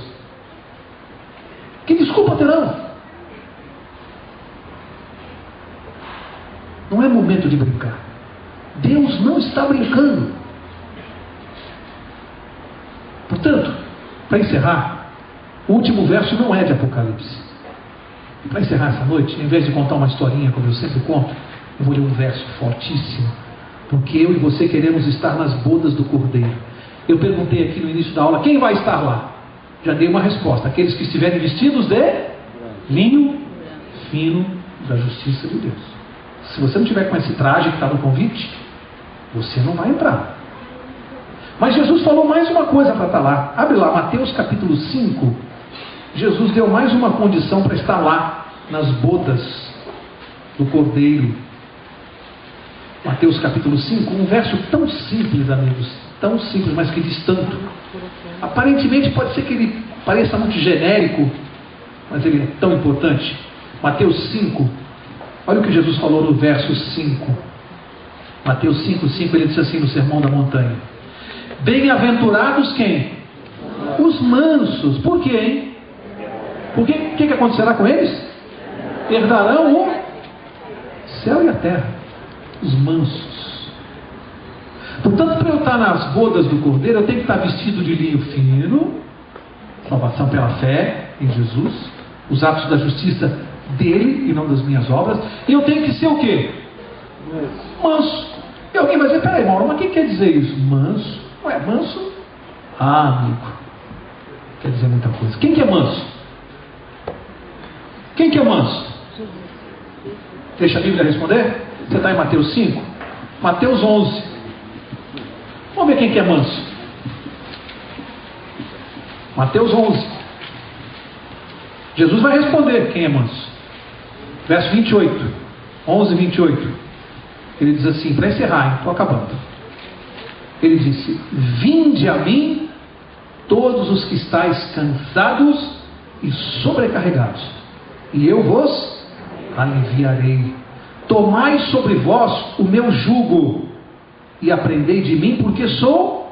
Que desculpa terão? Não é momento de brincar. Deus não está brincando. Portanto, para encerrar, o último verso não é de Apocalipse. Para encerrar essa noite, em vez de contar uma historinha como eu sempre conto, eu vou ler um verso fortíssimo, porque eu e você queremos estar nas bodas do Cordeiro. Eu perguntei aqui no início da aula, quem vai estar lá? Já dei uma resposta: aqueles que estiverem vestidos de linho fino da justiça de Deus. Se você não tiver com esse traje que está no convite, você não vai entrar. Mas Jesus falou mais uma coisa para estar lá. Abre lá, Mateus capítulo 5. Jesus deu mais uma condição para estar lá, nas bodas do Cordeiro. Mateus capítulo 5, um verso tão simples, amigos, tão simples, mas que diz tanto. Aparentemente pode ser que ele pareça muito genérico, mas ele é tão importante. Mateus 5, olha o que Jesus falou no verso 5. Mateus 5:5, ele disse assim no Sermão da Montanha: bem-aventurados quem? Os mansos. Por quê, hein? Porque o que acontecerá com eles? Herdarão o céu e a terra. Os mansos. Portanto, para eu estar nas bodas do Cordeiro, eu tenho que estar vestido de linho fino, salvação pela fé em Jesus, os atos da justiça dele e não das minhas obras. E eu tenho que ser o quê? Manso. E alguém vai dizer: peraí, Mauro, mas o que quer dizer isso? Manso? Ué, manso? Ah, amigo, quer dizer muita coisa. Quem que é manso? Quem que é manso? Deixa a Bíblia responder. Você está em Mateus 5? Mateus 11. Vamos ver quem que é manso. Mateus 11. Jesus vai responder quem é manso. Verso 28. 11, 28. Ele diz assim, para encerrar, estou acabando. Ele disse: vinde a mim todos os que estáis cansados e sobrecarregados, e eu vos aliviarei. Tomai sobre vós o meu jugo e aprendei de mim, porque sou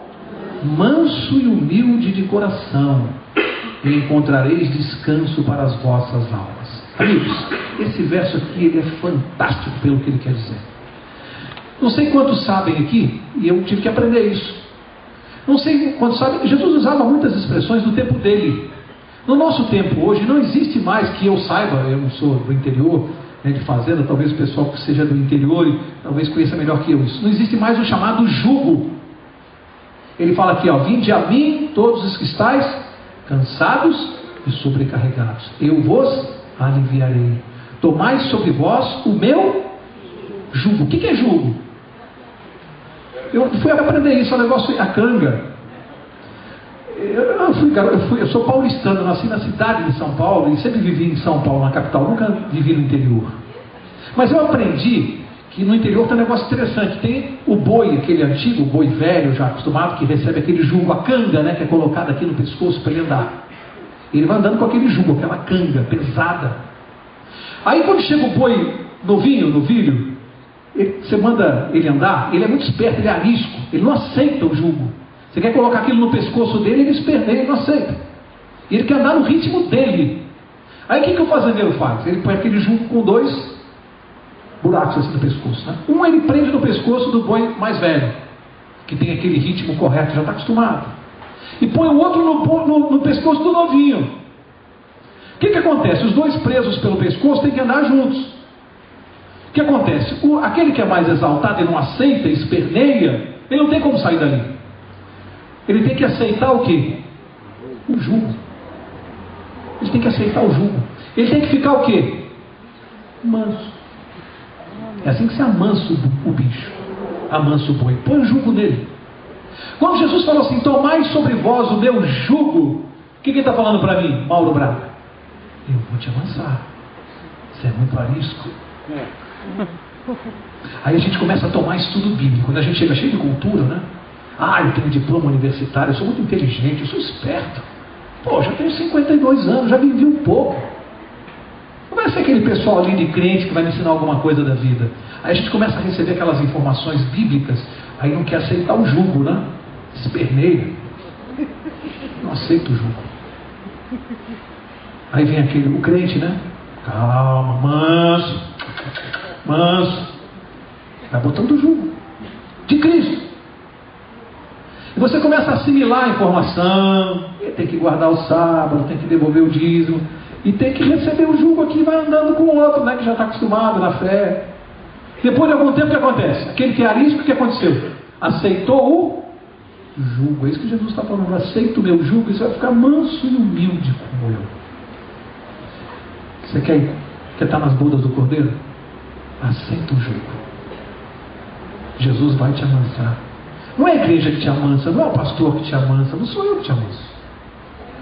manso e humilde de coração, e encontrareis descanso para as vossas almas. Amigos, esse verso aqui ele é fantástico pelo que ele quer dizer. Não sei quantos sabem aqui, e eu tive que aprender isso. Não sei quantos sabem, Jesus usava muitas expressões do tempo dele. No nosso tempo hoje não existe mais, que eu saiba, eu não sou do interior, de fazenda, talvez o pessoal que seja do interior talvez conheça melhor que eu isso. Não existe mais o chamado jugo. Ele fala aqui, ó: vinde a mim todos os que estáis cansados e sobrecarregados, eu vos aliviarei. Tomai sobre vós o meu jugo. O que é jugo? Eu fui aprender isso, o negócio, a canga. Eu sou paulistano, nasci na cidade de São Paulo e sempre vivi em São Paulo, na capital, nunca vivi no interior. Mas eu aprendi que no interior tem um negócio interessante. Tem o boi, aquele antigo, o boi velho, já acostumado, que recebe aquele jugo, a canga, né, que é colocada aqui no pescoço para ele andar. Ele vai andando com aquele jugo, aquela canga pesada. Aí quando chega o boi novinho, novilho, você manda ele andar, ele é muito esperto, ele é arisco, ele não aceita o jugo. Você quer colocar aquilo no pescoço dele, ele esperneia, ele não aceita. E ele quer andar no ritmo dele. Aí o que o fazendeiro faz? Ele põe aquele jugo com 2 buracos assim no pescoço, né? Um ele prende no pescoço do boi mais velho, que tem aquele ritmo correto, já está acostumado. E põe o outro no pescoço do novinho. O que acontece? Os 2 presos pelo pescoço têm que andar juntos. O que acontece? Aquele que é mais exaltado e não aceita, esperneia, ele não tem como sair dali. Ele tem que aceitar o quê? O jugo. Ele tem que aceitar o jugo. Ele tem que ficar o quê? Manso. É assim que se amansa o bicho. Amansa o boi. Põe o jugo nele. Quando Jesus falou assim: tomai sobre vós o meu jugo, o que ele está falando para mim, Mauro Braga? Eu vou te amansar. Você é muito arisco. Aí a gente começa a tomar estudo bíblico. Quando a gente chega cheio de cultura, né? Ah, eu tenho diploma universitário, eu sou muito inteligente, eu sou esperto. Pô, já tenho 52 anos, já vivi um pouco. vai ser aquele pessoal ali de crente que vai me ensinar alguma coisa da vida. Aí a gente começa a receber aquelas informações bíblicas, aí não quer aceitar o jugo, né? Esperneia. Não aceita o jugo. Aí vem o crente, né? Calma, manso. Vai botando o jugo de Cristo. E você começa a assimilar a informação, tem que guardar o sábado, tem que devolver o dízimo, e tem que receber o jugo aqui e vai andando com o outro, né, que já está acostumado na fé. Depois de algum tempo, o que acontece? Aquele que é arisco, o que aconteceu? Aceitou o jugo. É isso que Jesus está falando. Aceita o meu jugo e você vai ficar manso e humilde como eu. Você quer estar nas bodas do Cordeiro? Aceita o jugo. Jesus vai te amansar. Não é a igreja que te amansa, não é o pastor que te amansa, não sou eu que te amanso.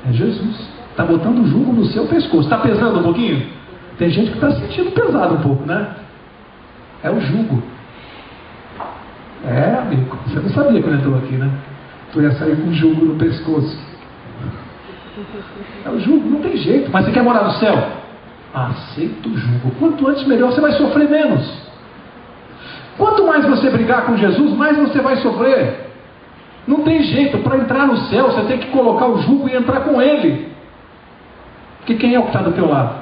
É Jesus. Está botando o jugo no seu pescoço. Está pesando um pouquinho? Tem gente que está sentindo pesado um pouco, né? É o jugo. É, amigo. Você não sabia quando entrou aqui, né? Tu ia sair com o jugo no pescoço. É o jugo, não tem jeito. Mas você quer morar no céu? Aceita o jugo. Quanto antes melhor, você vai sofrer menos. Quanto mais você brigar com Jesus, mais você vai sofrer. Não tem jeito. Para entrar no céu, você tem que colocar o jugo e entrar com ele. Porque quem é o que está do teu lado?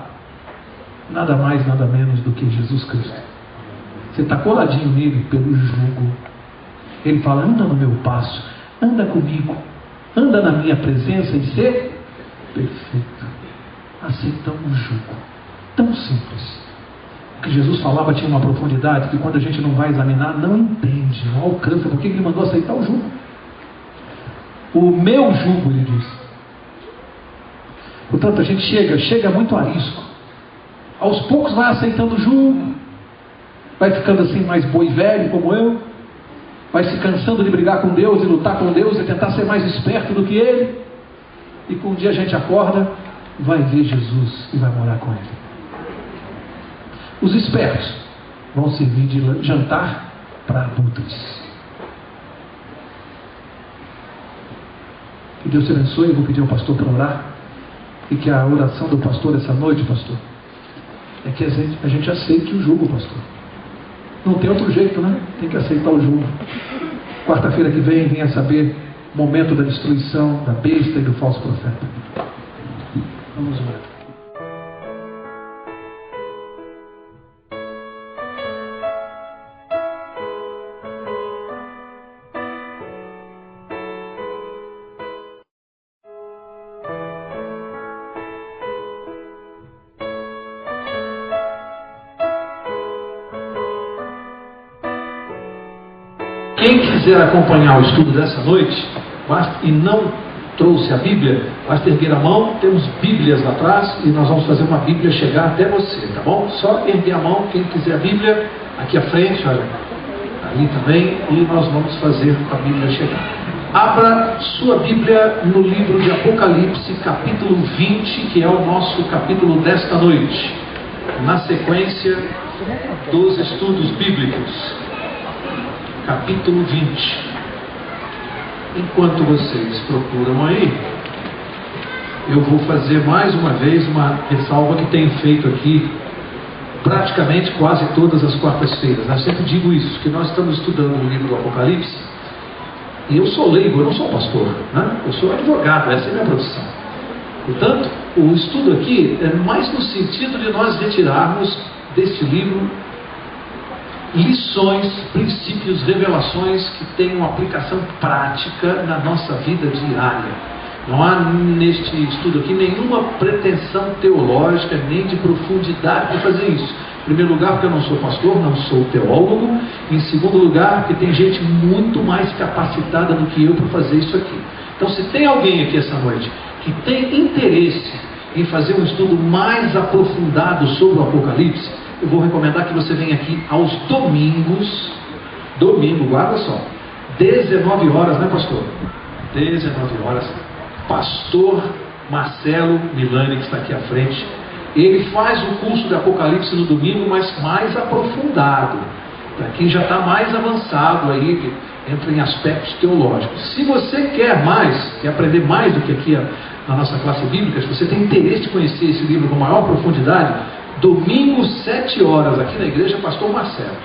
Nada mais, nada menos do que Jesus Cristo. Você está coladinho nele pelo jugo. Ele fala, anda no meu passo, anda comigo, anda na minha presença e ser perfeito. Aceitamos o jugo. Tão simples. O que Jesus falava tinha uma profundidade que quando a gente não vai examinar, não entende, não alcança. Por que ele mandou aceitar o jugo? O meu jugo, ele diz. Portanto, a gente chega muito a risco. Aos poucos vai aceitando o jugo, vai ficando assim mais boi velho como eu, vai se cansando de brigar com Deus e lutar com Deus e tentar ser mais esperto do que Ele, e com um dia a gente acorda, vai ver Jesus e vai morar com Ele. Os espertos vão servir de jantar para abutres. Que Deus te abençoe. Eu vou pedir ao pastor para orar, e que a oração do pastor essa noite, pastor, é que a gente aceite o jugo, pastor. Não tem outro jeito, né? Tem que aceitar o jugo. Quarta-feira que vem, venha saber o momento da destruição da besta e do falso profeta. Vamos orar. Quem quiser acompanhar o estudo dessa noite e não trouxe a Bíblia, basta erguer a mão, temos Bíblias lá atrás e nós vamos fazer uma Bíblia chegar até você, tá bom? Só erguer a mão, quem quiser a Bíblia, aqui à frente, olha, ali também, e nós vamos fazer a Bíblia chegar. Abra sua Bíblia no livro de Apocalipse, capítulo 20, que é o nosso capítulo desta noite, na sequência dos estudos bíblicos. Capítulo 20. Enquanto vocês procuram aí, eu vou fazer mais uma vez uma ressalva que tenho feito aqui praticamente quase todas as quartas-feiras. Eu sempre digo isso, que nós estamos estudando o livro do Apocalipse, e eu sou leigo, eu não sou pastor, né? Eu sou advogado, essa é a minha profissão. Portanto, o estudo aqui é mais no sentido de nós retirarmos deste livro lições, princípios, revelações que tenham aplicação prática na nossa vida diária. Não há neste estudo aqui nenhuma pretensão teológica, nem de profundidade para fazer isso. Em primeiro lugar, porque eu não sou pastor, não sou teólogo. Em segundo lugar, porque tem gente muito mais capacitada do que eu para fazer isso aqui. Então, se tem alguém aqui essa noite que tem interesse em fazer um estudo mais aprofundado sobre o Apocalipse, eu vou recomendar que você venha aqui aos domingos, guarda só, 19 horas, né, pastor? 19 horas, pastor Marcelo Milani, que está aqui à frente, ele faz o curso de Apocalipse no domingo, mas mais aprofundado, para quem já está mais avançado aí, entra em aspectos teológicos. Se você quer aprender mais do que aqui na nossa classe bíblica, se você tem interesse em conhecer esse livro com maior profundidade, Domingo, 7 horas, aqui na igreja, pastor Marcelo.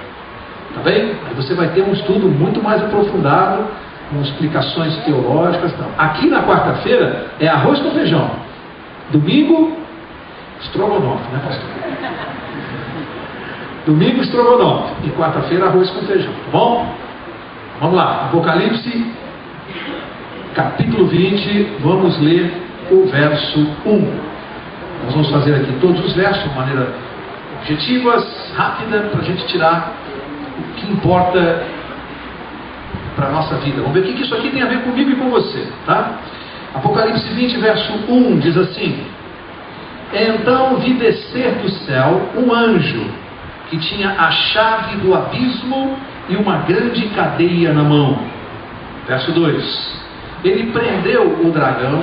Tá bem? Aí você vai ter um estudo muito mais aprofundado, com explicações teológicas. Não. Aqui na quarta-feira é arroz com feijão. Domingo, estrogonofe, né, pastor? Domingo, estrogonofe. E quarta-feira, arroz com feijão. Tá bom? Vamos lá. Apocalipse, capítulo 20. Vamos ler o verso 1. Nós vamos fazer aqui todos os versos de maneira objetiva, rápida, para a gente tirar o que importa para a nossa vida. Vamos ver o que isso aqui tem a ver comigo e com você, tá? Apocalipse 20, verso 1, diz assim: Então vi descer do céu um anjo que tinha a chave do abismo e uma grande cadeia na mão. Verso 2: Ele prendeu o dragão,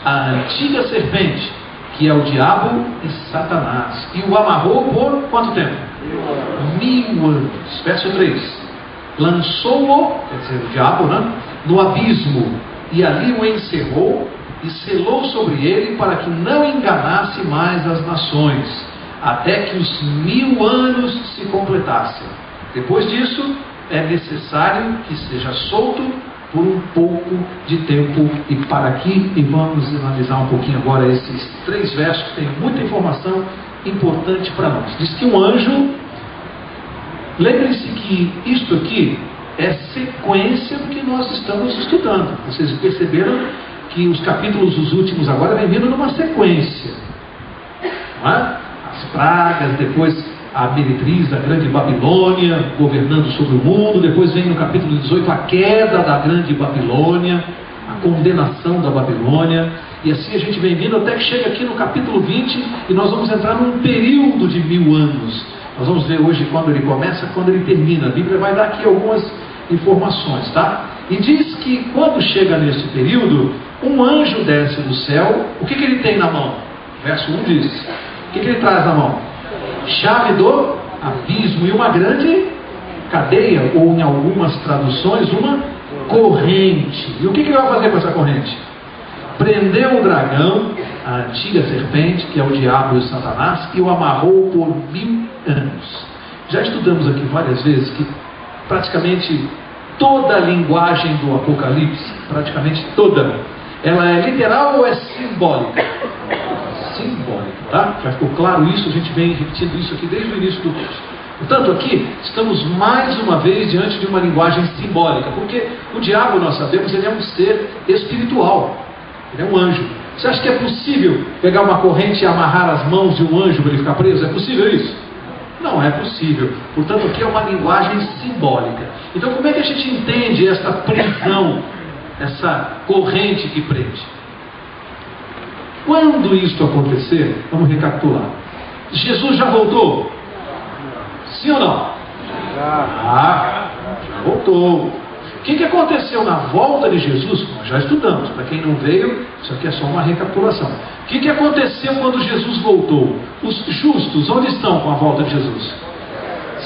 a antiga serpente, que é o diabo e Satanás, e o amarrou por quanto tempo? 1000 anos. Verso 3: Lançou-o, quer dizer, o diabo, né, no abismo, e ali o encerrou e selou sobre ele para que não enganasse mais as nações, até que os 1000 anos se completassem. Depois disso, é necessário que seja solto por um pouco de tempo. E para aqui, e vamos analisar um pouquinho agora esses 3 versos que tem muita informação importante para nós. Diz que um anjo, lembre-se que isto aqui é sequência do que nós estamos estudando. Vocês perceberam que os capítulos, os últimos agora, vem vindo numa sequência, não é? As pragas, depois a meretriz da grande Babilônia governando sobre o mundo, depois vem no capítulo 18 a queda da grande Babilônia, a condenação da Babilônia, e assim a gente vem vindo até que chega aqui no capítulo 20 e nós vamos entrar num período de 1000 anos. Nós vamos ver hoje quando ele começa, quando ele termina. A Bíblia vai dar aqui algumas informações, tá? E diz que quando chega nesse período, um anjo desce do céu. O que ele tem na mão? Verso 1 diz: o que ele traz na mão? Chave do abismo e uma grande cadeia, ou em algumas traduções, uma corrente. E o que ele vai fazer com essa corrente? Prendeu o dragão, a antiga serpente, que é o diabo e o Satanás, e o amarrou por 1000 anos. Já estudamos aqui várias vezes que praticamente toda a linguagem do Apocalipse, praticamente toda, ela é literal ou é simbólica? Simbólica, tá? Já ficou claro isso, a gente vem repetindo isso aqui desde o início do curso. Portanto, aqui estamos mais uma vez diante de uma linguagem simbólica, porque o diabo, nós sabemos, ele é um ser espiritual, ele é um anjo. Você acha que é possível pegar uma corrente e amarrar as mãos de um anjo para ele ficar preso? É possível isso? Não é possível. Portanto, aqui é uma linguagem simbólica. Então, como é que a gente entende essa prisão, essa corrente que prende? Quando isso acontecer, vamos recapitular. Jesus já voltou? Sim ou não? Já voltou. O que aconteceu na volta de Jesus? Nós já estudamos. Para quem não veio, isso aqui é só uma recapitulação. O que aconteceu quando Jesus voltou? Os justos, onde estão com a volta de Jesus?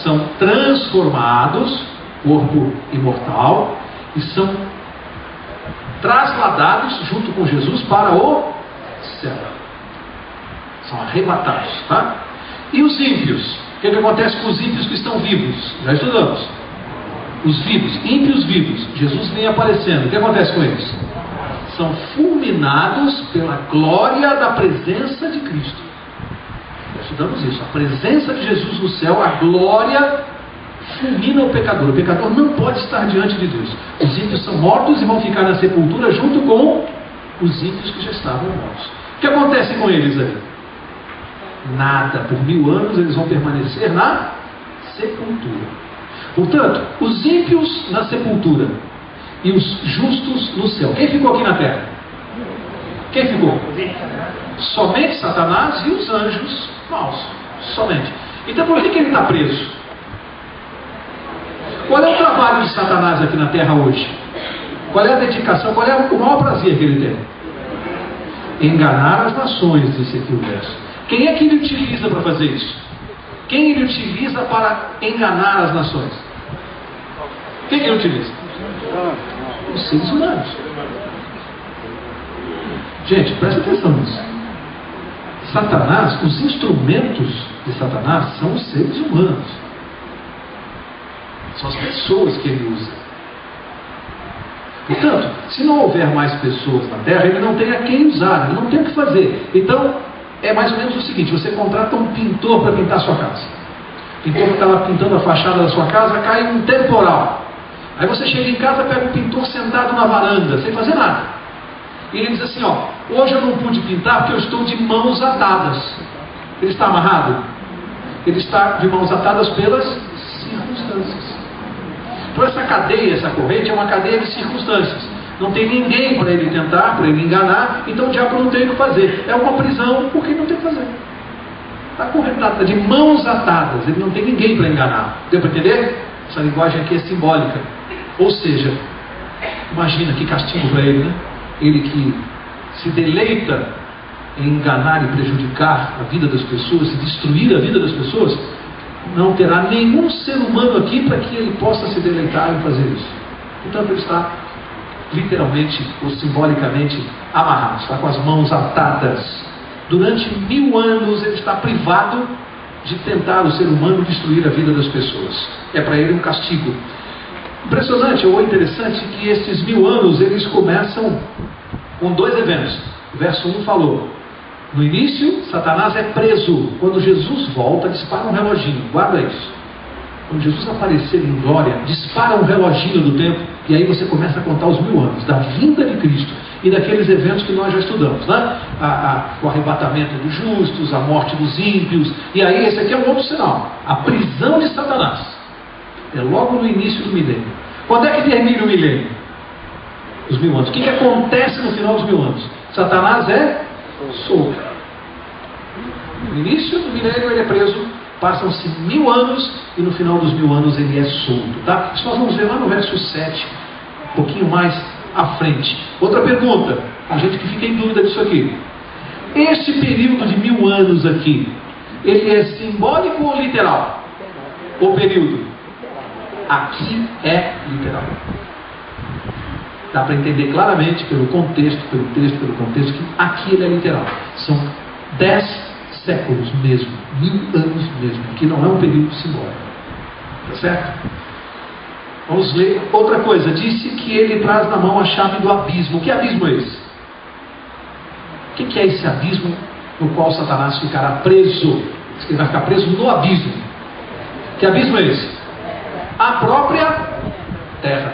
São transformados, corpo imortal, e são trasladados junto com Jesus para o céu. São arrebatados, tá? E os ímpios? O que acontece com os ímpios que estão vivos? Já estudamos. Os vivos, ímpios vivos, Jesus vem aparecendo. O que acontece com eles? São fulminados pela glória da presença de Cristo. Já estudamos isso. A presença de Jesus no céu, a glória fulmina o pecador. O pecador não pode estar diante de Deus. Os ímpios são mortos e vão ficar na sepultura junto com os ímpios que já estavam mortos. O que acontece com eles aí? Nada. Por 1000 anos eles vão permanecer na sepultura. Portanto, os ímpios na sepultura e os justos no céu. Quem ficou aqui na terra? Quem ficou? Somente Satanás e os anjos maus. Somente. Então por que ele está preso? Qual é o trabalho de Satanás aqui na terra hoje? Qual é a dedicação? Qual é o maior prazer que ele tem? Enganar as nações, disse aqui o verso. Quem é que ele utiliza para fazer isso? Quem ele utiliza para enganar as nações? Quem ele utiliza? Os seres humanos. Gente, presta atenção nisso. Satanás, os instrumentos de Satanás são os seres humanos. São as pessoas que ele usa. Portanto, se não houver mais pessoas na Terra, ele não tem a quem usar, ele não tem o que fazer. Então, é mais ou menos o seguinte: você contrata um pintor para pintar a sua casa. O pintor está lá pintando a fachada da sua casa, cai um temporal. Aí você chega em casa, pega o pintor sentado na varanda, sem fazer nada. E ele diz assim: ó, hoje eu não pude pintar porque eu estou de mãos atadas. Ele está amarrado? Ele está de mãos atadas pelas circunstâncias. Então essa cadeia, essa corrente é uma cadeia de circunstâncias. Não tem ninguém para ele tentar, para ele enganar, então o diabo não tem o que fazer. É uma prisão porque não tem o que fazer. Está correntado, está de mãos atadas, ele não tem ninguém para enganar. Deu para entender? Essa linguagem aqui é simbólica. Ou seja, imagina que castigo para ele, né? Ele que se deleita em enganar e prejudicar a vida das pessoas e destruir a vida das pessoas, não terá nenhum ser humano aqui para que ele possa se deleitar em fazer isso. Portanto, ele está literalmente ou simbolicamente amarrado, está com as mãos atadas. Durante 1000 anos ele está privado de tentar o ser humano destruir a vida das pessoas. É para ele um castigo. Impressionante ou interessante que estes 1000 anos eles começam com 2 eventos. O verso 1 falou: no início, Satanás é preso. Quando Jesus volta, dispara um reloginho. Guarda isso. Quando Jesus aparecer em glória, dispara um reloginho do tempo, e aí você começa a contar os 1000 anos da vinda de Cristo e daqueles eventos que nós já estudamos, né? O arrebatamento dos justos, a morte dos ímpios, e aí esse aqui é um outro sinal: a prisão de Satanás. É logo no início do milênio. Quando é que termina o milênio? Os 1000 anos. O que acontece no final dos 1000 anos? Satanás é solto. No início do milênio ele é preso, passam-se 1000 anos e no final dos 1000 anos ele é solto. Tá? Isso nós vamos ver lá no verso 7, um pouquinho mais à frente. Outra pergunta, a gente que fica em dúvida disso aqui: este período de 1000 anos aqui, ele é simbólico ou literal? O período aqui é literal. Dá para entender claramente pelo contexto, pelo contexto, que aqui ele é literal. São 10 séculos mesmo, 1000 anos mesmo, que não é um período simbólico. Tá certo? Vamos ler outra coisa. Disse que ele traz na mão a chave do abismo. Que abismo é esse? O que é esse abismo no qual Satanás ficará preso? Diz que ele vai ficar preso no abismo. Que abismo é esse? A própria terra.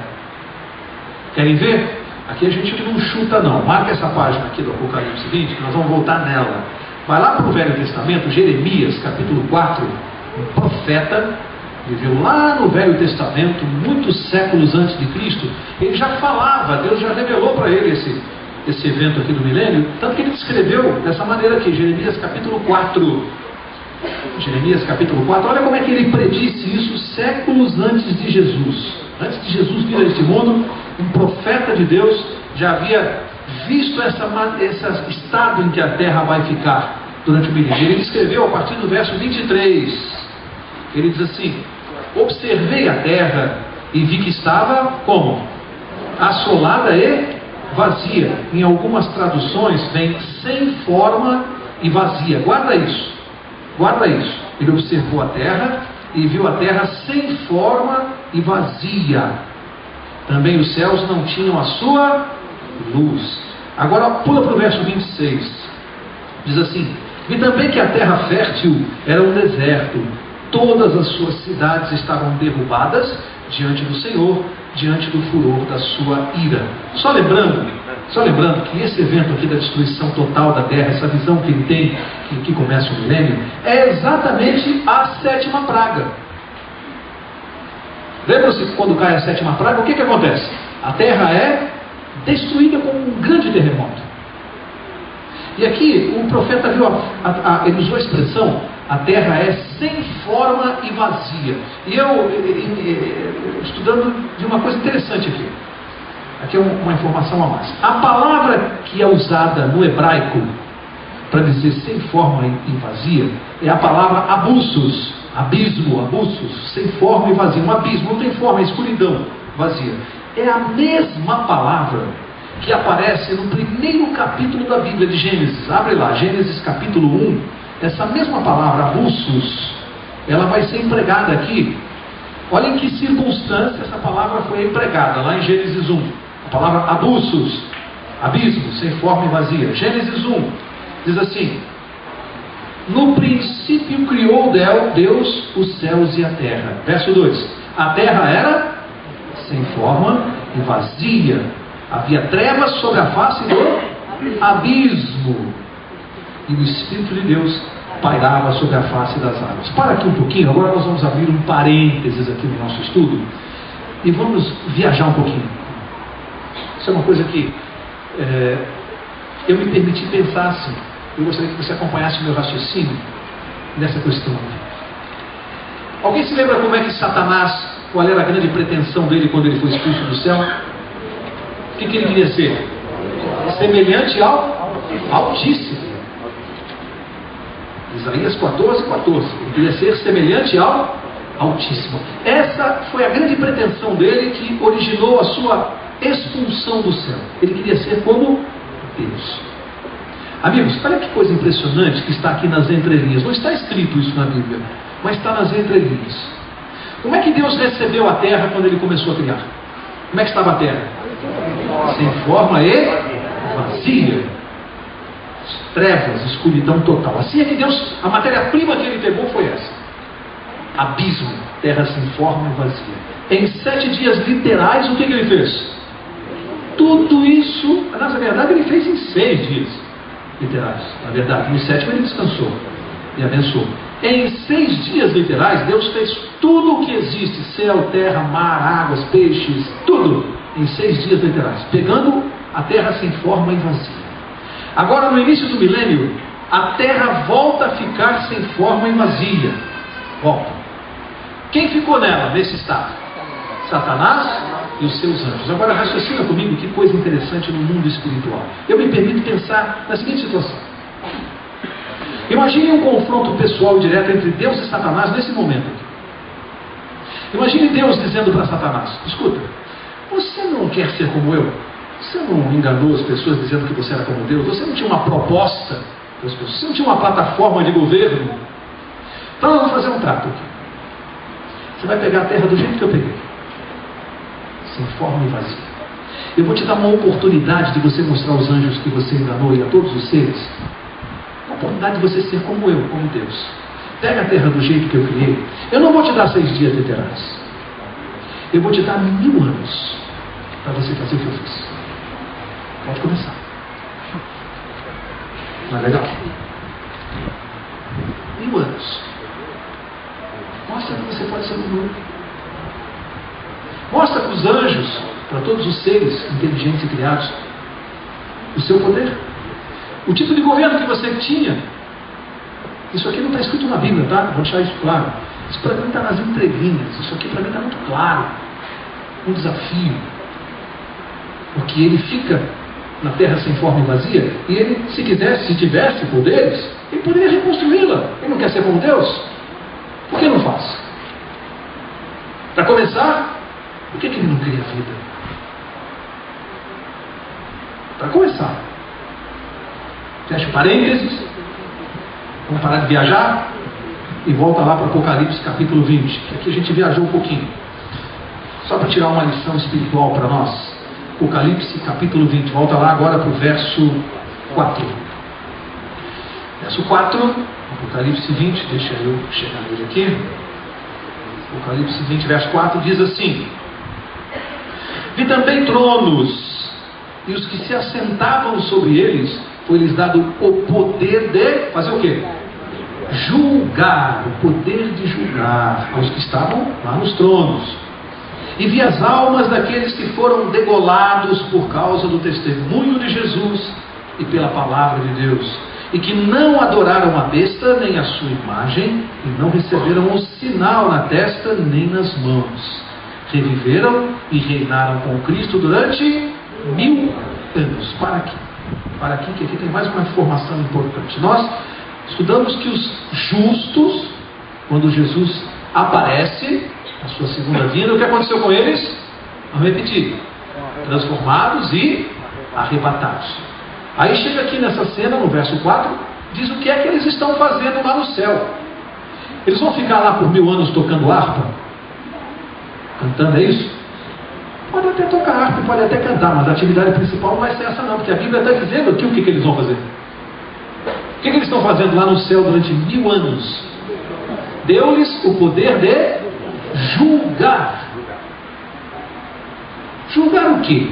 Querem ver? Aqui a gente não chuta não. Marca essa página aqui do Apocalipse 20, que nós vamos voltar nela. Vai lá para o Velho Testamento, Jeremias, capítulo 4. Um profeta, viveu lá no Velho Testamento, muitos séculos antes de Cristo. Ele já falava, Deus já revelou para ele esse evento aqui do milênio, tanto que ele descreveu dessa maneira aqui, Jeremias capítulo 4. Jeremias capítulo 4, olha como é que ele predisse isso séculos antes de Jesus. Antes de Jesus vir a este mundo, um profeta de Deus já havia visto esse estado em que a terra vai ficar durante o milênio. Ele escreveu a partir do verso 23. Ele diz assim: observei a terra e vi que estava como? Assolada e vazia. Em algumas traduções vem sem forma e vazia. Guarda isso. Guarda isso. Ele observou a terra e viu a terra sem forma e vazia. Também os céus não tinham a sua luz. Agora pula para o verso 26. Diz assim: vi também que a terra fértil era um deserto. Todas as suas cidades estavam derrubadas diante do Senhor, diante do furor da sua ira. Só lembrando que esse evento aqui da destruição total da terra, essa visão que ele tem, que começa o milênio, é exatamente a 7ª praga. Lembra-se que quando cai a 7ª praga, o que acontece? A terra é destruída com um grande terremoto. E aqui o profeta viu, ele usou a expressão: a terra é sem forma e vazia. E eu, estudando de uma coisa interessante aqui. Aqui é uma informação a mais. A palavra que é usada no hebraico para dizer sem forma e vazia é a palavra abusos. Abismo, abusos, sem forma e vazio. Um abismo não tem forma, é escuridão, vazia. É a mesma palavra que aparece no primeiro capítulo da Bíblia de Gênesis. Abre lá, Gênesis capítulo 1. essa mesma palavra, abusos, ela vai ser empregada aqui. Olha em que circunstância essa palavra foi empregada, lá em Gênesis 1. A palavra abusos, abismo, sem forma e vazia. Gênesis 1 diz assim: no princípio criou Deus os céus e a terra. Verso 2: a terra era sem forma e vazia, havia trevas sobre a face do abismo, e o Espírito de Deus pairava sobre a face das águas. Para aqui um pouquinho, agora nós vamos abrir um parênteses aqui no nosso estudo e vamos viajar um pouquinho. Isso é uma coisa que eu me permiti pensar assim. Eu gostaria que você acompanhasse o meu raciocínio nessa questão. Alguém se lembra como é que Satanás, qual era a grande pretensão dele quando ele foi expulso do céu? O que ele queria ser? Semelhante ao Altíssimo. Isaías 14:14. Ele queria ser semelhante ao Altíssimo. Essa foi a grande pretensão dele que originou a sua expulsão do céu. Ele queria ser como Deus. Amigos, olha que coisa impressionante que está aqui nas entrelinhas. Não está escrito isso na Bíblia, mas está nas entrelinhas. Como é que Deus recebeu a terra quando ele começou a criar? Como é que estava a terra? Sem forma e vazia. Trevas, escuridão total. Assim é que Deus, a matéria-prima que ele pegou foi essa: abismo, terra sem forma e vazia. Em 7 dias literais, o que ele fez? Tudo isso, na verdade, ele fez em 6 dias literais. Na verdade, no 7º ele descansou e abençoou. Em 6 dias literais, Deus fez tudo o que existe: céu, terra, mar, águas, peixes, tudo, em 6 dias literais, pegando a terra sem forma e vazia. Agora, no início do milênio, a terra volta a ficar sem forma e vazia. Volta. Quem ficou nela, nesse estado? Satanás e os seus anjos. Agora, raciocina comigo que coisa interessante no mundo espiritual. Eu me permito pensar na seguinte situação. Imagine um confronto pessoal e direto entre Deus e Satanás nesse momento aqui. Imagine Deus dizendo para Satanás: escuta, você não quer ser como eu? Você não enganou as pessoas dizendo que você era como Deus? Você não tinha uma proposta para as pessoas? Você não tinha uma plataforma de governo? Então nós vamos fazer um trato aqui. Você vai pegar a terra do jeito que eu peguei, sem forma e vazia. Eu vou te dar uma oportunidade de você mostrar aos anjos que você enganou e a todos os seres. Uma oportunidade de você ser como eu, como Deus. Pega a terra do jeito que eu criei. Eu não vou te dar 6 dias literais. Eu vou te dar 1000 anos para você fazer o que eu fiz. Pode começar. Não é legal? 1000 anos. Mostra que você pode ser como eu. Mostra para os anjos, para todos os seres inteligentes e criados, o seu poder. O tipo de governo que você tinha. Isso aqui não está escrito na Bíblia, tá? Vou deixar isso claro. Isso para mim está nas entrelinhas. Isso aqui para mim está muito claro. Um desafio. Porque ele fica na terra sem forma e vazia, e ele, se quisesse, se tivesse poderes, ele poderia reconstruí-la. Ele não quer ser como Deus? Por que não faz? Para começar, por que ele não cria vida? Para começar, fecha parênteses, vamos parar de viajar e volta lá para Apocalipse capítulo 20, que aqui a gente viajou um pouquinho, só para tirar uma lição espiritual para nós. Apocalipse capítulo 20, volta lá agora para o verso 4. Verso 4, Apocalipse 20, deixa eu chegar nele aqui. Apocalipse 20, verso 4 diz assim: vi também tronos, e os que se assentavam sobre eles, foi-lhes dado o poder de fazer o quê? Julgar, o poder de julgar aos que estavam lá nos tronos. E vi as almas daqueles que foram degolados por causa do testemunho de Jesus e pela palavra de Deus, e que não adoraram a besta nem a sua imagem, e não receberam o sinal na testa nem nas mãos. Reviveram e reinaram com Cristo durante 1000 anos. Para aqui, que aqui tem mais uma informação importante. Nós estudamos que os justos, quando Jesus aparece, a sua segunda vinda, o que aconteceu com eles? Vamos repetir: transformados e arrebatados. Aí chega aqui nessa cena, no verso 4, diz o que é que eles estão fazendo lá no céu. Eles vão ficar lá por 1000 anos tocando harpa? Cantando, é isso? Pode até tocar harpa, pode até cantar, mas a atividade principal não vai ser essa não, porque a Bíblia está dizendo aqui o que eles vão fazer. O que eles estão fazendo lá no céu durante 1000 anos? Deu-lhes o poder de julgar. Julgar o quê?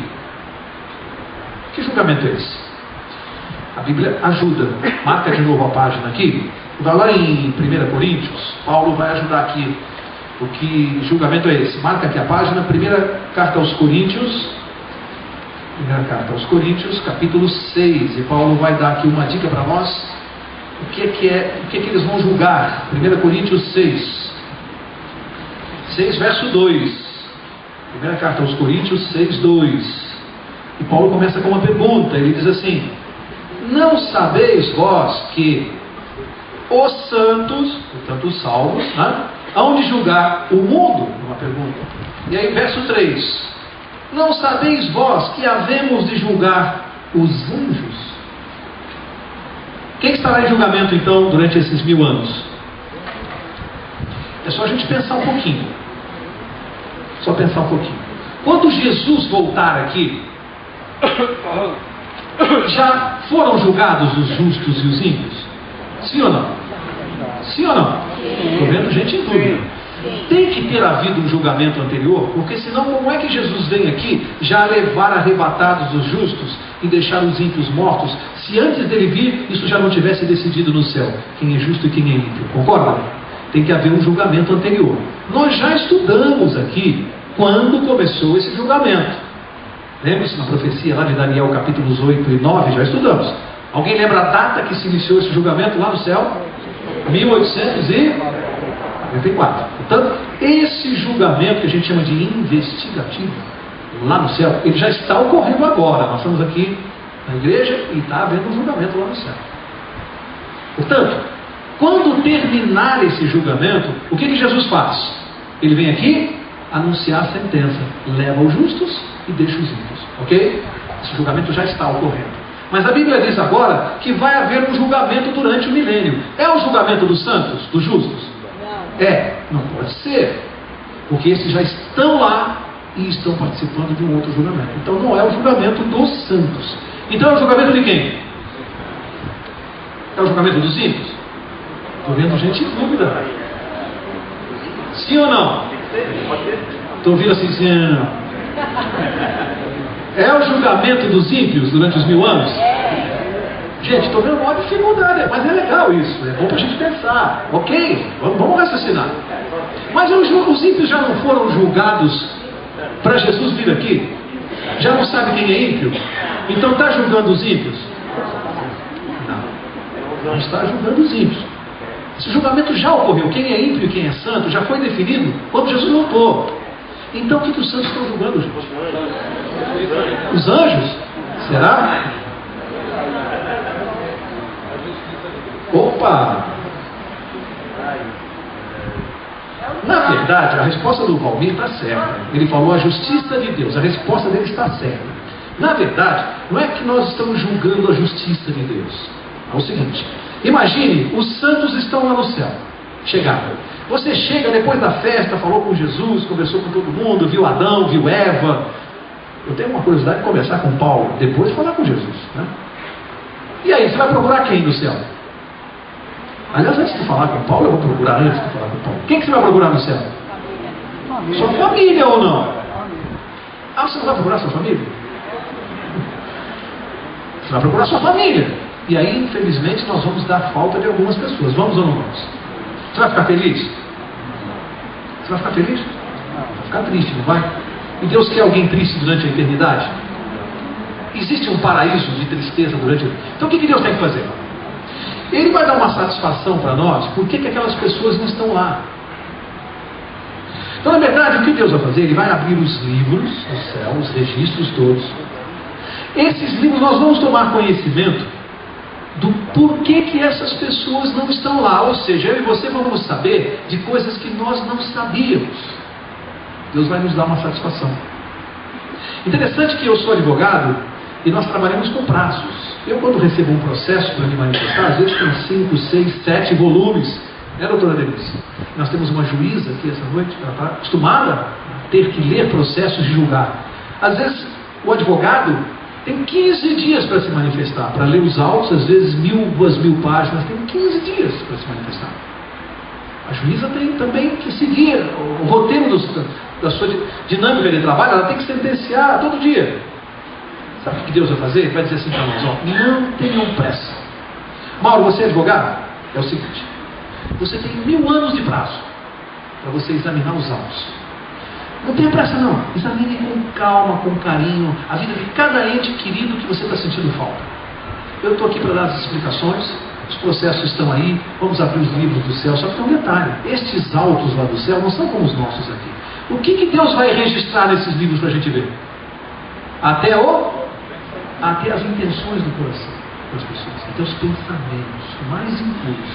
Que julgamento é esse? A Bíblia ajuda. Marca de novo a página aqui. Vai lá em 1 Coríntios. Paulo vai ajudar aqui. O que julgamento é esse? Marca aqui a página. Primeira carta aos Coríntios. Primeira carta aos Coríntios, capítulo 6. E Paulo vai dar aqui uma dica para nós. O que eles vão julgar? 1 Coríntios 6. 6, verso 2. Primeira carta aos Coríntios 6, 2. E Paulo começa com uma pergunta. Ele diz assim: não sabeis vós que os santos, portanto os salvos, hão de julgar o mundo? Uma pergunta. E aí verso 3: não sabeis vós que havemos de julgar os anjos? Quem estará em julgamento então durante esses 1000 anos? É só a gente pensar um pouquinho. Só pensar um pouquinho. Quando Jesus voltar aqui, já foram julgados os justos e os ímpios? Sim ou não? Sim ou não? Estou vendo gente em dúvida. Tem que ter havido um julgamento anterior, porque senão como é que Jesus vem aqui já levar arrebatados os justos e deixar os ímpios mortos, se antes dele vir isso já não tivesse decidido no céu quem é justo e quem é ímpio? Concorda? Tem que haver um julgamento anterior. Nós já estudamos aqui quando começou esse julgamento. Lembra-se na profecia lá de Daniel, capítulos 8 e 9? Já estudamos. Alguém lembra a data que se iniciou esse julgamento lá no céu? 1844. Portanto, esse julgamento que a gente chama de investigativo lá no céu, ele já está ocorrendo agora. Nós estamos aqui na igreja e está havendo um julgamento lá no céu. Portanto, quando terminar esse julgamento, o que Jesus faz? Ele vem aqui anunciar a sentença, leva os justos e deixa os ímpios, ok? Esse julgamento já está ocorrendo. Mas a Bíblia diz agora que vai haver um julgamento durante o milênio. É o julgamento dos santos, dos justos? Não pode ser, porque esses já estão lá e estão participando de um outro julgamento. Então não é o julgamento dos santos. Então é o julgamento de quem? É o julgamento dos ímpios? Estou vendo gente em dúvida. Sim ou não? Estou ouvindo assim dizendo: é o julgamento dos ímpios durante os 1000 anos? Gente, estou vendo uma dificuldade, mas é legal isso, é bom para a gente pensar, ok? Vamos raciocinar. Mas os ímpios já não foram julgados para Jesus vir aqui? Já não sabe quem é ímpio? Então está julgando os ímpios? Não está julgando os ímpios. Esse julgamento já ocorreu. Quem é ímpio e quem é santo já foi definido quando Jesus voltou. Então o que os santos estão julgando, gente? Os anjos? Será? Opa! Na verdade, a resposta do Valmir está certa. Ele falou a justiça de Deus. A resposta dele está certa. Na verdade, não é que nós estamos julgando a justiça de Deus. É o seguinte: imagine, os santos estão lá no céu. Chegaram. Você chega depois da festa, falou com Jesus, conversou com todo mundo, viu Adão, viu Eva. Eu tenho uma curiosidade de conversar com Paulo, depois de falar com Jesus, né? E aí, você vai procurar quem no céu? Aliás, antes de falar com Paulo, eu vou procurar antes de falar com Paulo. Quem que você vai procurar no céu? Sua família ou não? Ah, você não vai procurar sua família? Você vai procurar sua família. E aí, infelizmente, nós vamos dar falta de algumas pessoas. Vamos ou não vamos? Você vai ficar feliz? Você vai ficar feliz? Vai ficar triste, não vai? E Deus quer alguém triste durante a eternidade? Existe um paraíso de tristeza durante a... Então o que Deus tem que fazer? Ele vai dar uma satisfação para nós. Por que aquelas pessoas não estão lá? Então, na verdade, o que Deus vai fazer? Ele vai abrir os livros do céu, os registros todos. Esses livros nós vamos tomar conhecimento do porquê que essas pessoas não estão lá. Ou seja, eu e você vamos saber de coisas que nós não sabíamos. Deus vai nos dar uma satisfação. Interessante que eu sou advogado e nós trabalhamos com prazos. Eu, quando recebo um processo para me manifestar, às vezes tem 5, 6, 7 volumes, né, doutora Denise? Nós temos uma juíza aqui essa noite, ela está acostumada a ter que ler processos e julgar. Às vezes, o advogado tem 15 dias para se manifestar, para ler os autos, às vezes 1.000, 2.000 páginas, tem 15 dias para se manifestar. A juíza tem também que seguir o roteiro da sua dinâmica de trabalho, ela tem que sentenciar todo dia. Sabe o que Deus vai fazer? Ele vai dizer assim para nós, não tenham pressa. Mauro, você é advogado? É o seguinte, você tem 1000 anos de prazo para você examinar os autos. Não tenha pressa não, examine com calma, com carinho, a vida de cada ente querido que você está sentindo falta. Eu estou aqui para dar as explicações, os processos estão aí, vamos abrir os livros do céu, só que tem um detalhe, estes autos lá do céu não são como os nossos aqui. O que Deus vai registrar nesses livros para a gente ver? Até as intenções do coração das pessoas, até os pensamentos mais impuros.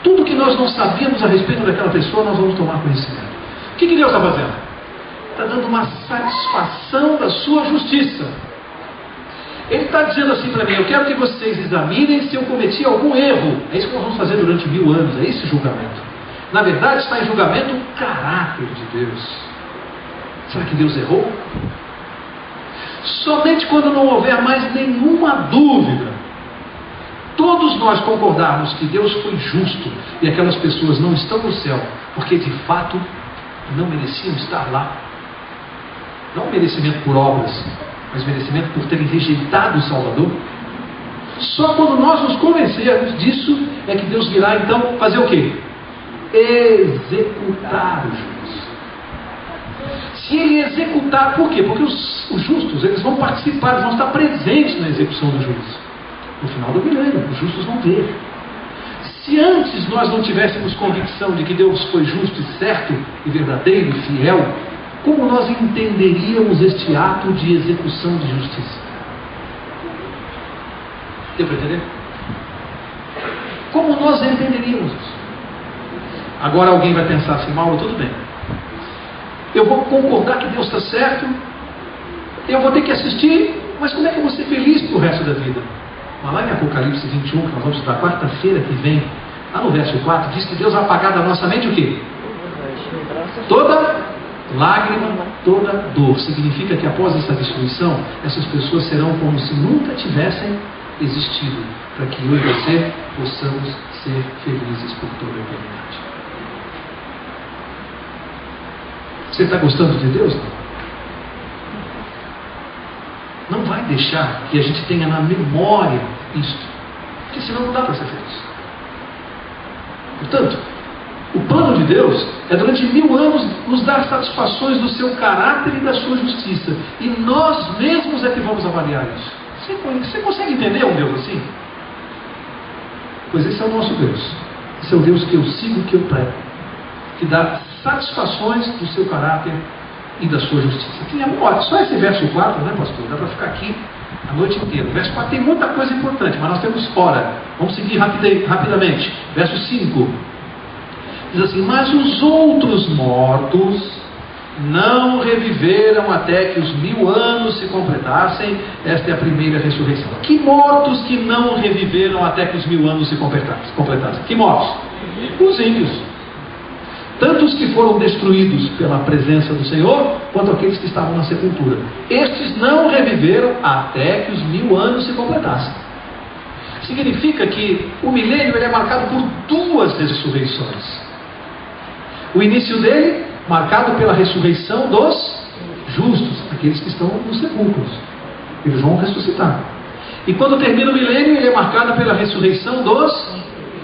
Tudo que nós não sabíamos a respeito daquela pessoa, nós vamos tomar conhecimento. O que Deus está fazendo? Está dando uma satisfação da sua justiça. Ele está dizendo assim para mim, eu quero que vocês examinem se eu cometi algum erro. É isso que nós vamos fazer durante 1000 anos, é esse julgamento. Na verdade, está em julgamento o caráter de Deus. Será que Deus errou? Somente quando não houver mais nenhuma dúvida, todos nós concordarmos que Deus foi justo e aquelas pessoas não estão no céu, porque de fato não mereciam estar lá. Não merecimento por obras, mas merecimento por terem rejeitado o Salvador. Só quando nós nos convencermos disso é que Deus virá então fazer o quê? Executar o juízo. Se ele executar, por quê? Porque os justos, eles vão participar, eles vão estar presentes na execução do juízo. No final do milênio, os justos vão ver. Se antes nós não tivéssemos convicção de que Deus foi justo e certo, e verdadeiro e fiel, como nós entenderíamos este ato de execução de justiça? Deu para entender? Como nós entenderíamos isso? Agora alguém vai pensar assim, Mauro, tudo bem. Eu vou concordar que Deus está certo, eu vou ter que assistir, mas como é que eu vou ser feliz pro resto da vida? Mas lá em Apocalipse 21, que nós vamos estudar quarta-feira que vem, lá no verso 4, diz que Deus vai apagar da nossa mente o quê? Toda lágrima, toda dor. Significa que após essa destruição, essas pessoas serão como se nunca tivessem existido, para que eu e você possamos ser felizes por toda a eternidade. Você está gostando de Deus? Não vai deixar que a gente tenha na memória isso, porque senão não dá para ser feliz. Portanto, o plano de Deus é durante 1000 anos nos dar satisfações do seu caráter e da sua justiça. E nós mesmos é que vamos avaliar isso. Você consegue entender um Deus assim? Pois esse é o nosso Deus. Esse é o Deus que eu sigo, que eu prego. Que dá satisfações do seu caráter e da sua justiça. Só esse verso 4, né, pastor? Dá para ficar aqui a noite inteira. O verso 4 tem muita coisa importante, mas nós temos hora. Vamos seguir rapidamente. Verso 5. Diz assim, mas os outros mortos não reviveram até que os 1000 anos se completassem. Esta é a primeira ressurreição. Que mortos que não reviveram até que os 1000 anos se completassem? Que mortos? Os ímpios. Tanto os que foram destruídos pela presença do Senhor, quanto aqueles que estavam na sepultura. Estes não reviveram até que os 1000 anos se completassem. Significa que o milênio ele é marcado por 2 ressurreições. O início dele, marcado pela ressurreição dos justos, aqueles que estão nos sepulcros. Eles vão ressuscitar. E quando termina o milênio, ele é marcado pela ressurreição dos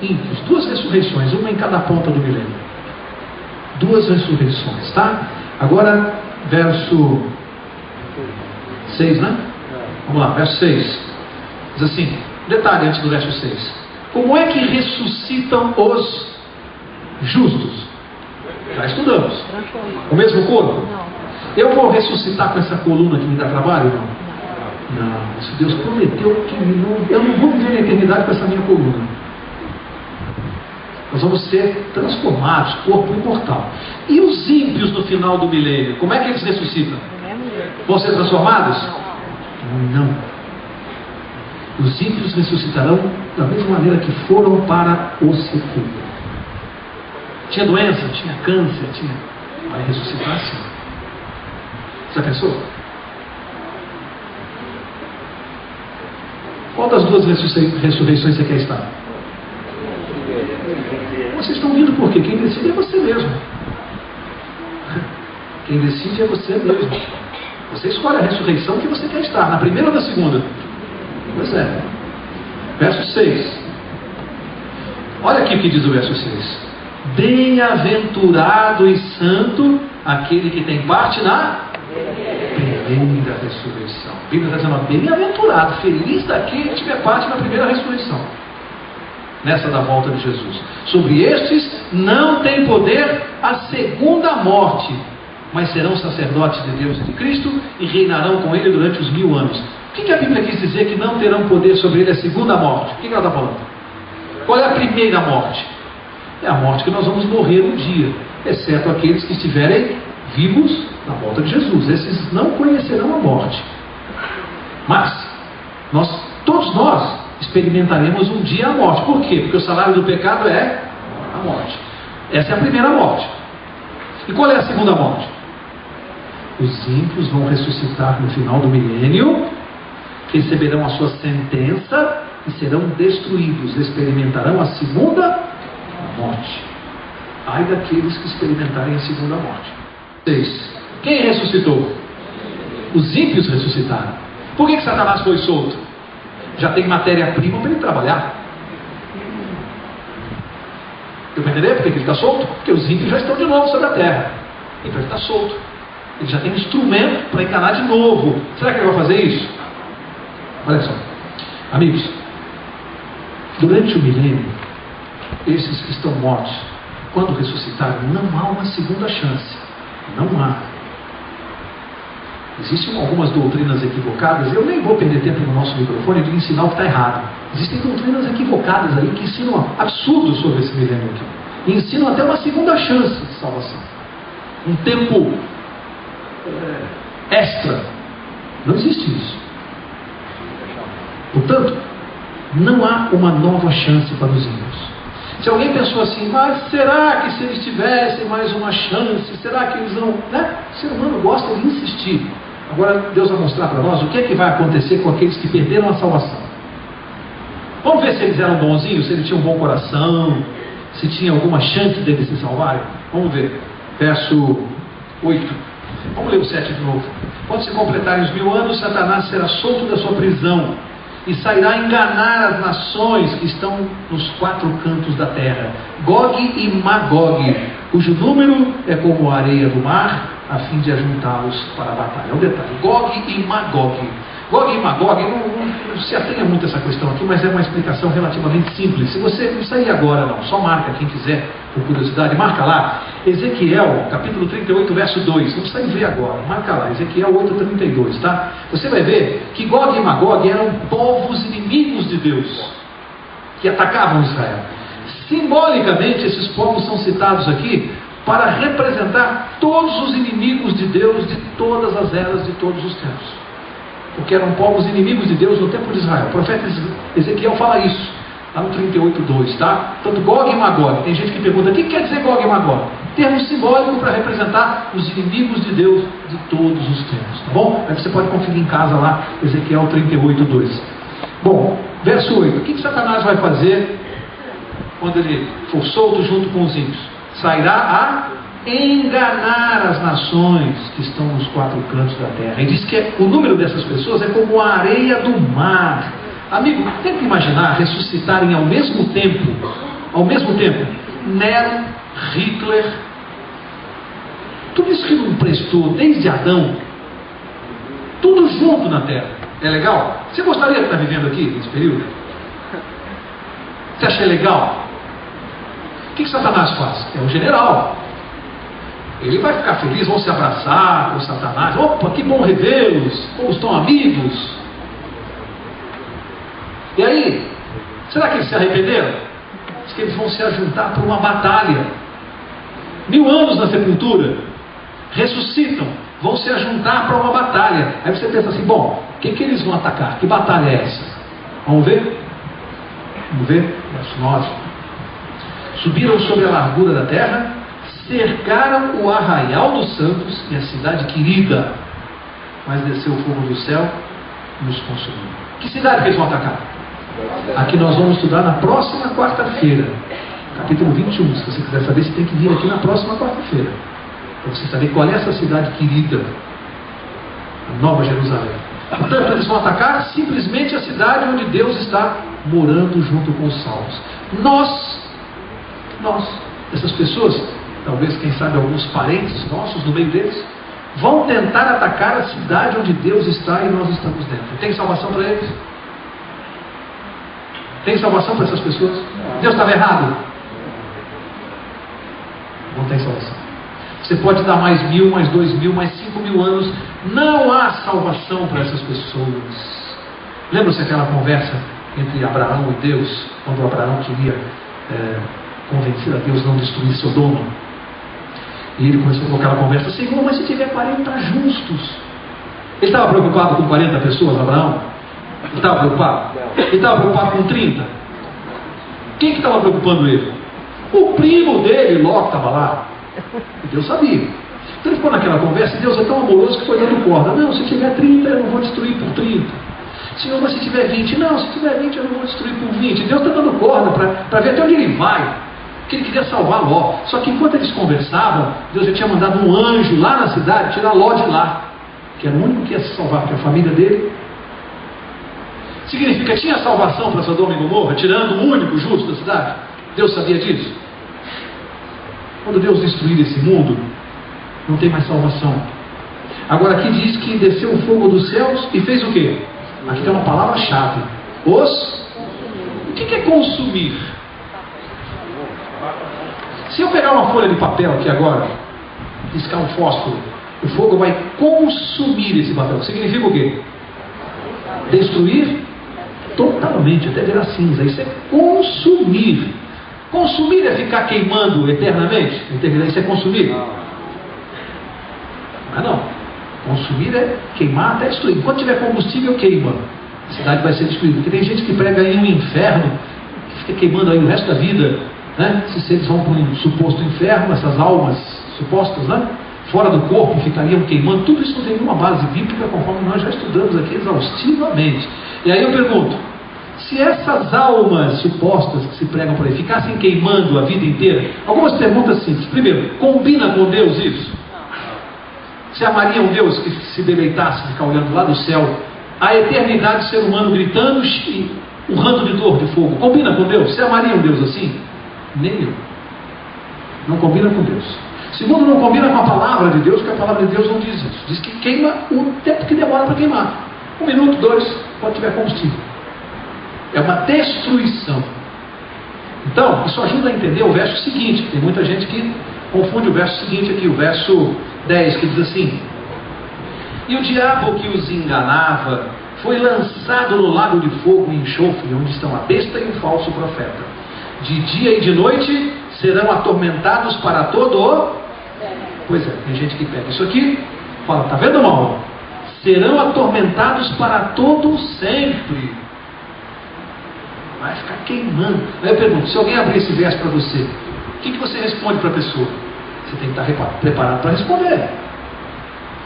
ímpios. 2 ressurreições, uma em cada ponta do milênio. 2 ressurreições, tá? Agora, verso 6, né? Vamos lá, verso 6. Diz assim, detalhe antes do verso 6. Como é que ressuscitam os justos? Já estudamos. O mesmo corpo? Eu vou ressuscitar com essa coluna que me dá trabalho? Não. Não. Se Deus prometeu que eu não vou viver na eternidade com essa minha coluna. Nós vamos ser transformados, corpo imortal. E os ímpios no final do milênio? Como é que eles ressuscitam? Vão ser transformados? Não. Os ímpios ressuscitarão da mesma maneira que foram para o sepulcro. Tinha doença, tinha câncer, vai ressuscitar sim. Já pensou? Qual das duas ressurreições você quer estar? Vocês estão vindo por quê? Quem decide é você mesmo. Quem decide é você mesmo. Você escolhe a ressurreição que você quer estar, na primeira ou na segunda? Pois é. Verso 6. Olha aqui o que diz o verso 6. Bem-aventurado e santo aquele que tem parte na primeira ressurreição. A Bíblia está dizendo, bem-aventurado, feliz daquele que tiver parte na primeira ressurreição. Nessa da volta de Jesus. Sobre estes não tem poder a segunda morte, mas serão sacerdotes de Deus e de Cristo e reinarão com ele durante os 1000 anos. O que a Bíblia quis dizer que não terão poder sobre ele a segunda morte? O que ela está falando? Qual é a primeira morte? É a morte que nós vamos morrer um dia, exceto aqueles que estiverem vivos na volta de Jesus. Esses não conhecerão a morte. Mas todos nós experimentaremos um dia a morte. Por quê? Porque o salário do pecado é a morte. Essa é a primeira morte. E qual é a segunda morte? Os ímpios vão ressuscitar no final do milênio, receberão a sua sentença e serão destruídos, experimentarão a segunda morte. Ai daqueles que experimentarem a segunda morte. 6. Quem ressuscitou? Os ímpios ressuscitaram. Por que Satanás foi solto? Já tem matéria-prima para ele trabalhar. Deu para entender por que ele está solto? Porque os ímpios já estão de novo sobre a terra. Então ele está solto. Ele já tem um instrumento para enganar de novo. Será que ele vai fazer isso? Olha só, amigos, durante o milênio, esses que estão mortos, quando ressuscitarem, não há uma segunda chance. Não há. Existem algumas doutrinas equivocadas. Eu nem vou perder tempo no nosso microfone de ensinar o que está errado. Existem doutrinas equivocadas aí que ensinam absurdos sobre esse milênio aqui. E ensinam até uma segunda chance de salvação. Um tempo extra. Não existe isso. Portanto, não há uma nova chance para os ímpios. Se alguém pensou assim, mas será que se eles tivessem mais uma chance, será que eles vão... Né? O ser humano gosta de insistir. Agora Deus vai mostrar para nós o que é que vai acontecer com aqueles que perderam a salvação. Vamos ver se eles eram bonzinhos, se eles tinham um bom coração, se tinha alguma chance deles se salvarem. Vamos ver. Verso 8. Vamos ler o 7 de novo. Quando se completarem os 1000 anos, Satanás será solto da sua prisão e sairá a enganar as nações que estão nos 4 cantos da terra, Gog e Magog, cujo número é como a areia do mar, a fim de ajuntá-los para a batalha. É um detalhe, Gog e Magog. Gog e Magog, não se atenha muito a essa questão aqui, mas é uma explicação relativamente simples. Se você não sair agora não, só marca, quem quiser, por curiosidade, marca lá, Ezequiel, capítulo 38, verso 2, não precisa ver agora, marca lá, Ezequiel 8:32, tá? Você vai ver que Gog e Magog eram povos inimigos de Deus, que atacavam Israel. Simbolicamente, esses povos são citados aqui para representar todos os inimigos de Deus de todas as eras, de todos os tempos. Porque eram povos inimigos de Deus no tempo de Israel. O profeta Ezequiel fala isso, lá no 38:2, tá? Tanto Gog e Magog. Tem gente que pergunta, o que quer dizer Gog e Magog? Termo simbólico para representar os inimigos de Deus de todos os tempos, tá bom? Aí você pode conferir em casa lá, Ezequiel 38:2. Bom, verso 8. O que Satanás vai fazer quando ele for solto junto com os ímpios? Sairá a enganar as nações que estão nos 4 cantos da terra. E diz que o número dessas pessoas é como a areia do mar. Amigo, tenta imaginar ressuscitarem ao mesmo tempo, Nero, Hitler, tudo isso que não prestou desde Adão, tudo junto na terra. É legal? Você gostaria de estar vivendo aqui nesse período? Você acha legal? O que Satanás faz? É um general. Ele vai ficar feliz, vão se abraçar com Satanás. Opa, que bom revê-los, como estão amigos. E aí, será que eles se arrependeram? Diz que eles vão se ajuntar para uma batalha. 1000 anos na sepultura, ressuscitam, vão se ajuntar para uma batalha. Aí você pensa assim, bom, o que eles vão atacar? Que batalha é essa? Vamos ver? Vamos ver? Verso 9. Subiram sobre a largura da terra, cercaram o arraial dos santos e a cidade querida, mas desceu o fogo do céu e os consumiu. Que cidade que eles vão atacar? Aqui nós vamos estudar na próxima quarta-feira, capítulo 21. Se você quiser saber, você tem que vir aqui na próxima quarta-feira, para você saber qual é essa cidade querida, a Nova Jerusalém. Portanto, eles vão atacar simplesmente a cidade onde Deus está morando junto com os salvos. Nós, essas pessoas, talvez, quem sabe, alguns parentes nossos no meio deles, vão tentar atacar a cidade onde Deus está e nós estamos dentro. Tem salvação para eles? Tem salvação para essas pessoas? Deus estava errado? Não tem salvação. Você pode dar mais 1.000, mais 2.000, mais 5.000 anos, não há salvação para essas pessoas. Lembra-se aquela conversa entre Abraão e Deus, quando Abraão queria convencer a Deus não destruir Sodoma? E ele começou com aquela conversa: Senhor, mas se tiver 40 justos? Ele estava preocupado com 40 pessoas, Abraão? Ele estava preocupado? Ele estava preocupado com 30? Quem que estava preocupando ele? O primo dele, Ló, que estava lá. E Deus sabia. Então ele ficou naquela conversa e Deus é tão amoroso que foi dando corda. Não, se tiver 30 eu não vou destruir por 30. Senhor, mas se tiver 20? Não, se tiver 20 eu não vou destruir por 20. Deus está dando corda para ver até onde ele vai. Porque ele queria salvar Ló. Só que enquanto eles conversavam, Deus já tinha mandado um anjo lá na cidade tirar Ló de lá, que era o único que ia se salvar, porque a família dele. Significa que tinha salvação para Sodoma e Gomorra, tirando o único justo da cidade? Deus sabia disso? Quando Deus destruir esse mundo, não tem mais salvação. Agora aqui diz que desceu o fogo dos céus e fez o quê? Aqui tem uma palavra-chave. O que é consumir? Se eu pegar uma folha de papel aqui agora, riscar um fósforo, o fogo vai consumir esse papel. Significa o quê? Destruir totalmente, até virar cinza. Isso é consumir. Consumir é ficar queimando eternamente? Isso é consumir? Mas não. Consumir é queimar até destruir. Enquanto tiver combustível, queima. A cidade vai ser destruída. Porque tem gente que prega aí um inferno, que fica queimando aí o resto da vida, né? Se eles vão para um suposto inferno, essas almas supostas, né? Fora do corpo, ficariam queimando. Tudo isso não tem nenhuma base bíblica, conforme nós já estudamos aqui exaustivamente. E aí eu pergunto: se essas almas supostas que se pregam por aí ficassem queimando a vida inteira, algumas perguntas simples. Primeiro, combina com Deus isso? Se amaria um Deus que se deleitasse de ficar olhando lá do céu a eternidade do ser humano gritando e urrando de dor, de fogo? Combina com Deus? Se amaria um Deus assim? Nem eu. Não combina com Deus. Segundo, não combina com a palavra de Deus, porque a palavra de Deus não diz isso. Diz que queima o tempo que demora para queimar. 1 minuto, 2, quando tiver combustível. É uma destruição. Então, isso ajuda a entender o verso seguinte. Tem muita gente que confunde o verso seguinte aqui, o verso 10, que diz assim: e o diabo que os enganava foi lançado no lago de fogo e enxofre, onde estão a besta e o falso profeta. De dia e de noite serão atormentados para todo o... Pois é, tem gente que pega isso aqui, fala: está vendo, mal? Serão atormentados para todo sempre. Vai ficar queimando. Aí eu pergunto: se alguém abrir esse verso para você, o que você responde para a pessoa? Você tem que estar preparado para responder.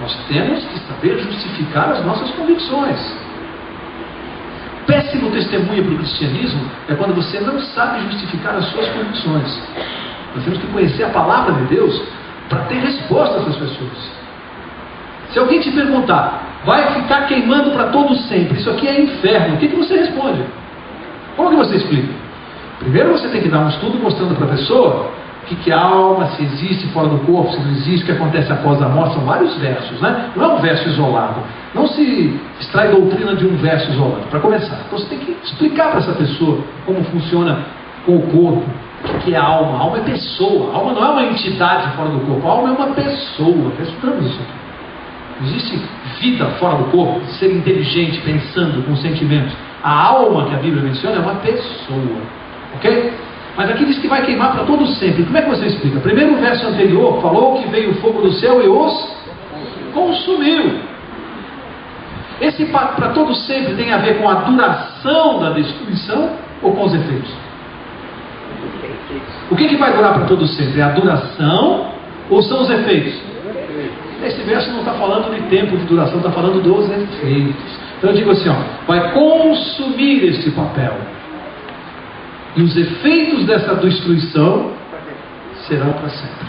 Nós temos que saber justificar as nossas convicções. Péssimo testemunho para o cristianismo é quando você não sabe justificar as suas convicções. Nós temos que conhecer a palavra de Deus para ter resposta a essas pessoas. Se alguém te perguntar: vai ficar queimando para todo sempre, isso aqui é inferno, o que você responde? Como que você explica? Primeiro você tem que dar um estudo mostrando para a pessoa o que é alma, se existe fora do corpo, se não existe, o que acontece após a morte. São vários versos, né? Não é um verso isolado. Não se extrai doutrina de um verso isolado, para começar. Então você tem que explicar para essa pessoa como funciona com o corpo, o que é alma. A alma é pessoa. A alma não é uma entidade fora do corpo. A alma é uma pessoa. Estudamos isso aqui. Existe vida fora do corpo, ser inteligente, pensando, com sentimentos. A alma que a Bíblia menciona é uma pessoa. Ok? Mas aqui diz que vai queimar para todo sempre. Como é que você explica? Primeiro, o verso anterior falou que veio o fogo do céu e os consumiu. Esse para todo sempre tem a ver com a duração da destruição ou com os efeitos? O que vai durar para todo sempre? É a duração ou são os efeitos? Esse verso não está falando de tempo de duração, está falando dos efeitos. Então eu digo assim, vai consumir este papel. E os efeitos dessa destruição serão para sempre.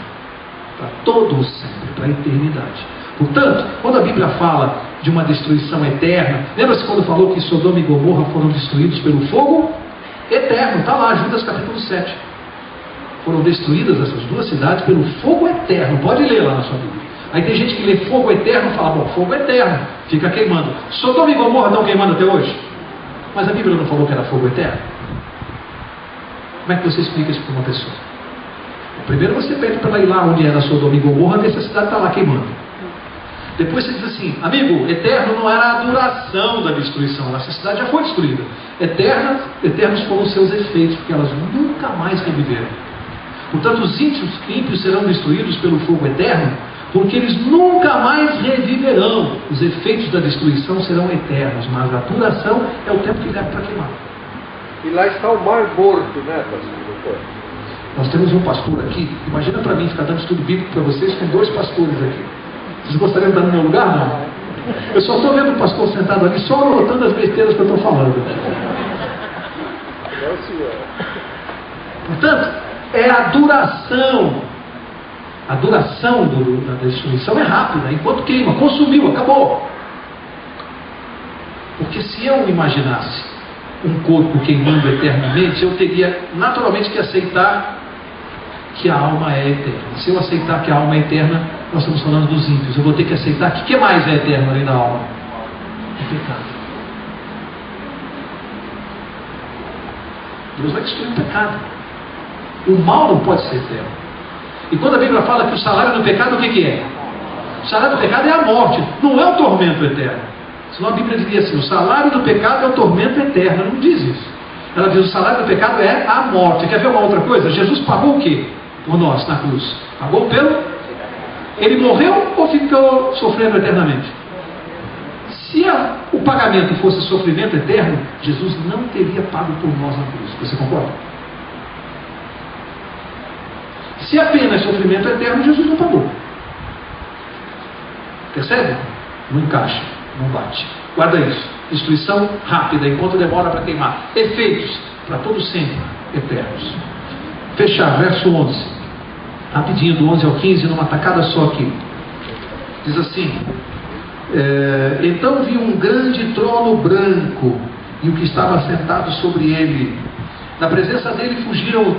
Para todo sempre, para a eternidade. Portanto, quando a Bíblia fala de uma destruição eterna, lembra-se quando falou que Sodoma e Gomorra foram destruídos pelo fogo eterno? Está lá, Judas capítulo 7. Foram destruídas essas duas cidades pelo fogo eterno. Pode ler lá na sua Bíblia. Aí tem gente que lê fogo eterno e fala, bom, fogo eterno, fica queimando. Sodoma e Gomorra estão queimando até hoje? Mas a Bíblia não falou que era fogo eterno? Como é que você explica isso para uma pessoa? Primeiro você pede para ela ir lá onde era Sodoma e Gomorra, ver se a cidade está lá queimando. Depois você diz assim, amigo, eterno não era a duração da destruição, essa cidade já foi destruída. Eternos foram os seus efeitos, porque elas nunca mais reviveram. Portanto, os ímpios serão destruídos pelo fogo eterno, porque eles nunca mais reviverão. Os efeitos da destruição serão eternos, mas a duração é o tempo que leva para queimar. E lá está o mar morto, né, pastor? Nós temos um pastor aqui, imagina para mim ficar dando estudo bíblico para vocês com 2 pastores aqui. Vocês gostariam de estar no meu lugar? Não. Eu só estou vendo o pastor sentado ali, só anotando as besteiras que eu estou falando. Portanto, é a duração. A duração da destruição é rápida, enquanto queima, consumiu, acabou. Porque se eu imaginasse um corpo queimando eternamente, eu teria naturalmente que aceitar que a alma é eterna. Se eu aceitar que a alma é eterna, nós estamos falando dos ímpios. Eu vou ter que aceitar que o que mais é eterno além da alma? O pecado. Deus vai destruir o pecado. O mal não pode ser eterno. E quando a Bíblia fala que o salário do pecado, o que é? O salário do pecado é a morte, não é o tormento eterno. Senão a Bíblia diria assim, o salário do pecado é o tormento eterno. Ela não diz isso. Ela diz, o salário do pecado é a morte. Quer ver uma outra coisa? Jesus pagou o quê? Por nós, na cruz. Pagou pelo... Ele morreu ou ficou sofrendo eternamente? Se o pagamento fosse sofrimento eterno, Jesus não teria pago por nós na cruz. Você concorda? Se a pena é sofrimento eterno, Jesus não pagou. Percebe? Não encaixa, não bate. Guarda isso. Destruição rápida, enquanto demora para queimar. Efeitos, para todo sempre, eternos. Fechar, verso 11. Rapidinho, do 11 ao 15, numa tacada só aqui. Diz assim, então vi um grande trono branco, e o que estava sentado sobre ele. Da presença dele fugiram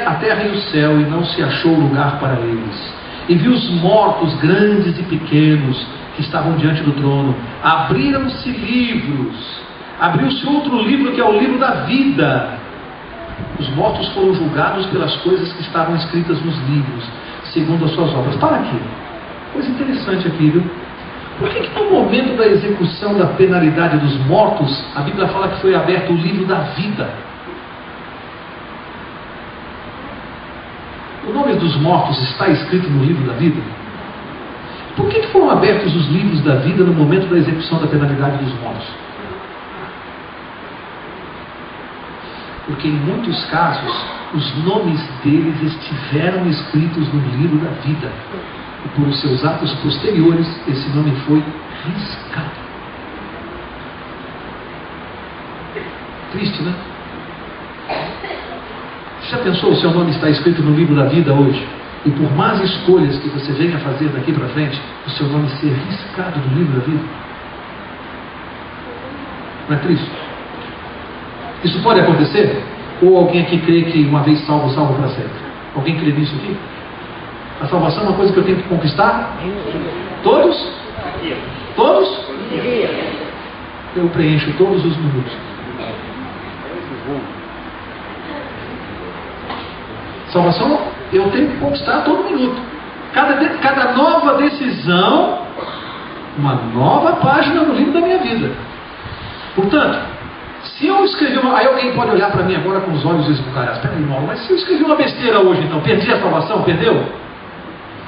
a terra e o céu, e não se achou lugar para eles. E vi os mortos, grandes e pequenos, que estavam diante do trono. Abriram-se livros. Abriu-se outro livro, que é o livro da vida. Os mortos foram julgados pelas coisas que estavam escritas nos livros, segundo as suas obras. Para aqui. Coisa interessante aqui, viu? Por que no momento da execução da penalidade dos mortos, a Bíblia fala que foi aberto o livro da vida? O nome dos mortos está escrito no livro da vida? Por que foram abertos os livros da vida no momento da execução da penalidade dos mortos? Porque em muitos casos, os nomes deles estiveram escritos no livro da vida. E por os seus atos posteriores, esse nome foi riscado. Triste, né? Já pensou, o seu nome está escrito no livro da vida hoje? E por más escolhas que você venha fazer daqui para frente, o seu nome ser riscado no livro da vida? Não é triste? Isso pode acontecer? Ou alguém aqui crê que uma vez salvo, salvo para sempre? Alguém crê nisso aqui? A salvação é uma coisa que eu tenho que conquistar? Todos? Todos? Eu preencho todos os minutos. Salvação eu tenho que conquistar todo minuto. Cada nova decisão, uma nova página no livro da minha vida. Portanto, se eu escrevi uma... Aí alguém pode olhar para mim agora com os olhos esbugalhados. Espera aí, Mauro, mas se eu escrevi uma besteira hoje, então, perdi a salvação? Perdeu?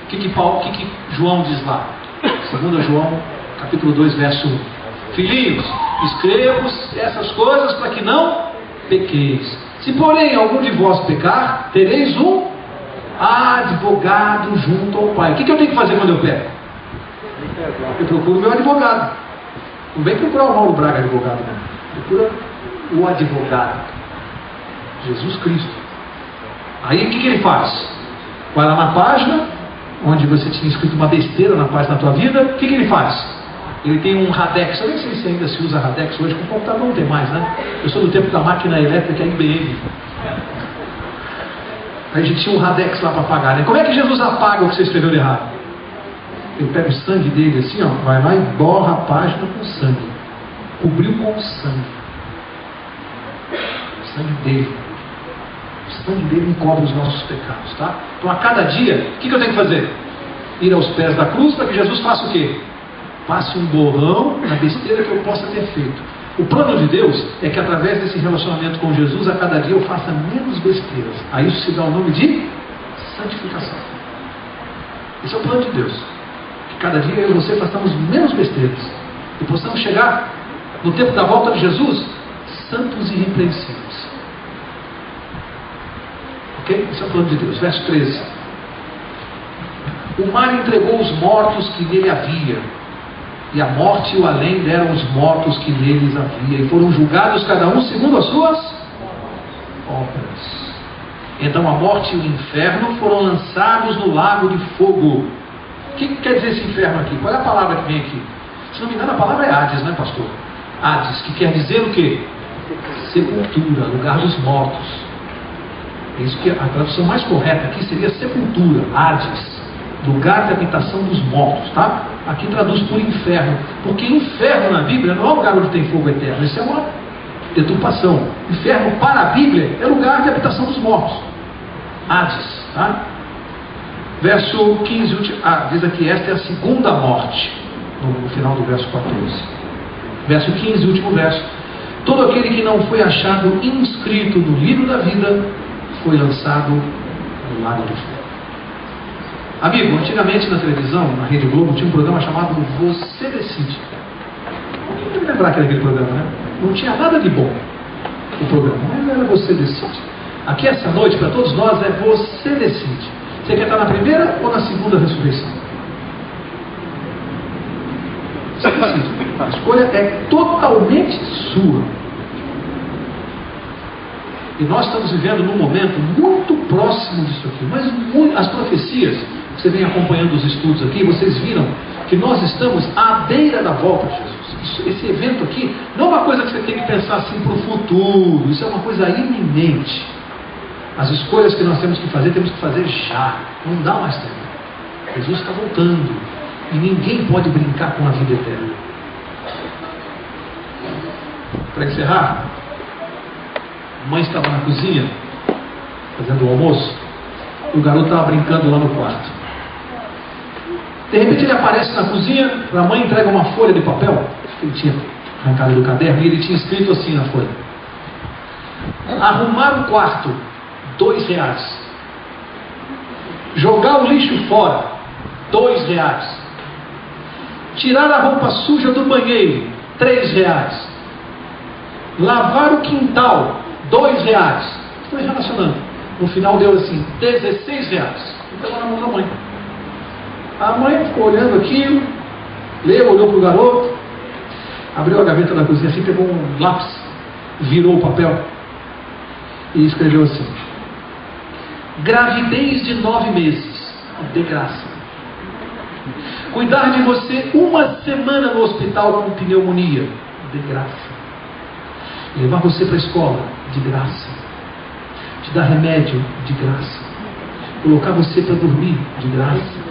O que João diz lá? 2 João, capítulo 2, verso 1. Filhinhos, escrevo essas coisas para que não pequeis. Se porém algum de vós pecar, tereis um advogado junto ao Pai. O que eu tenho que fazer quando eu peco? Eu procuro o meu advogado. Não vem procurar o Mauro Braga advogado, não. Procura o advogado, Jesus Cristo. Aí o que ele faz? Vai lá na página onde você tinha escrito uma besteira na página da tua vida. O que ele faz? Ele tem um Radex. Eu nem sei se ainda se usa Radex hoje, com o computador não tem mais, né? Eu sou do tempo da máquina elétrica IBM. Aí a gente tinha um Radex lá para apagar, né? Como é que Jesus apaga o que você escreveu de errado? Ele pega o sangue dele assim, ó, vai lá e borra a página com sangue. Cobriu com o sangue. O sangue dele. O sangue dele encobre os nossos pecados, tá? Então a cada dia, o que eu tenho que fazer? Ir aos pés da cruz para que Jesus faça o quê? Passe um borrão na besteira que eu possa ter feito. O plano de Deus é que através desse relacionamento com Jesus, a cada dia eu faça menos besteiras. A isso se dá o nome de santificação. Esse é o plano de Deus. Que cada dia eu e você façamos menos besteiras. E possamos chegar no tempo da volta de Jesus, santos e irrepreensíveis. Ok? Esse é o plano de Deus. Verso 13. O mar entregou os mortos que nele havia, e a morte e o além deram os mortos que neles havia, e foram julgados cada um segundo as suas obras. Então a morte e o inferno foram lançados no lago de fogo. O que quer dizer esse inferno aqui? Qual é a palavra que vem aqui? Se não me engano, a palavra é Hades, né, pastor? Hades, que quer dizer o quê? Sepultura, lugar dos mortos. É isso que a tradução mais correta aqui seria sepultura, Hades, lugar de habitação dos mortos, tá? Aqui traduz por inferno, porque inferno na Bíblia não é um lugar onde tem fogo eterno, isso é uma deturpação. Inferno para a Bíblia é lugar de habitação dos mortos, Hades, tá? Verso 15, diz aqui, esta é a segunda morte, no final do verso 14. Verso 15, último verso. Todo aquele que não foi achado inscrito no livro da vida foi lançado no lago de fogo. Amigo, antigamente na televisão, na Rede Globo, tinha um programa chamado Você Decide. Não deve lembrar que era aquele programa, né? Não tinha nada de bom o programa, mas era Você Decide. Aqui essa noite, para todos nós, é Você Decide. Você quer estar na primeira ou na segunda ressurreição? Você decide. A escolha é totalmente sua. E nós estamos vivendo num momento muito próximo disso aqui. Mas as profecias, você vem acompanhando os estudos aqui, vocês viram que nós estamos à beira da volta de Jesus. Esse evento aqui não é uma coisa que você tem que pensar assim para o futuro. Isso é uma coisa iminente. As escolhas que nós temos que fazer já. Não dá mais tempo. Jesus está voltando. E ninguém pode brincar com a vida eterna. Para encerrar, a mãe estava na cozinha fazendo o almoço. E o garoto estava brincando lá no quarto. De repente ele aparece na cozinha, a mãe entrega uma folha de papel que ele tinha arrancado do caderno, e ele tinha escrito assim na folha: arrumar o quarto, R$2. Jogar o lixo fora, R$2. Tirar a roupa suja do banheiro, R$3. Lavar o quintal, R$2. Estou relacionando. No final deu assim, R$16. Então na mão da mãe. A mãe ficou olhando aquilo, leu, olhou para o garoto, abriu a gaveta da cozinha assim, pegou um lápis, virou o papel e escreveu assim: gravidez de 9 meses, de graça. Cuidar de você 1 semana no hospital com pneumonia, de graça. Levar você para a escola, de graça. Te dar remédio, de graça. Colocar você para dormir, de graça.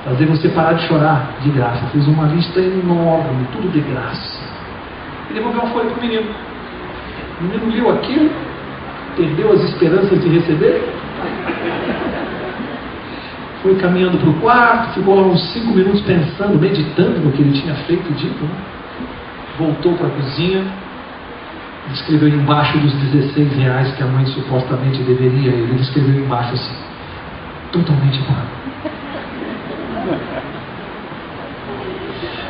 Fazer você parar de chorar, de graça. Fiz uma lista enorme, tudo de graça. E devolveu uma folha para o menino. O menino leu aquilo, perdeu as esperanças de receber, foi caminhando para o quarto, ficou lá uns 5 minutos pensando, meditando no que ele tinha feito e dito, né? Voltou para a cozinha, escreveu embaixo dos R$16 que a mãe supostamente deveria, ele escreveu embaixo assim: totalmente pago.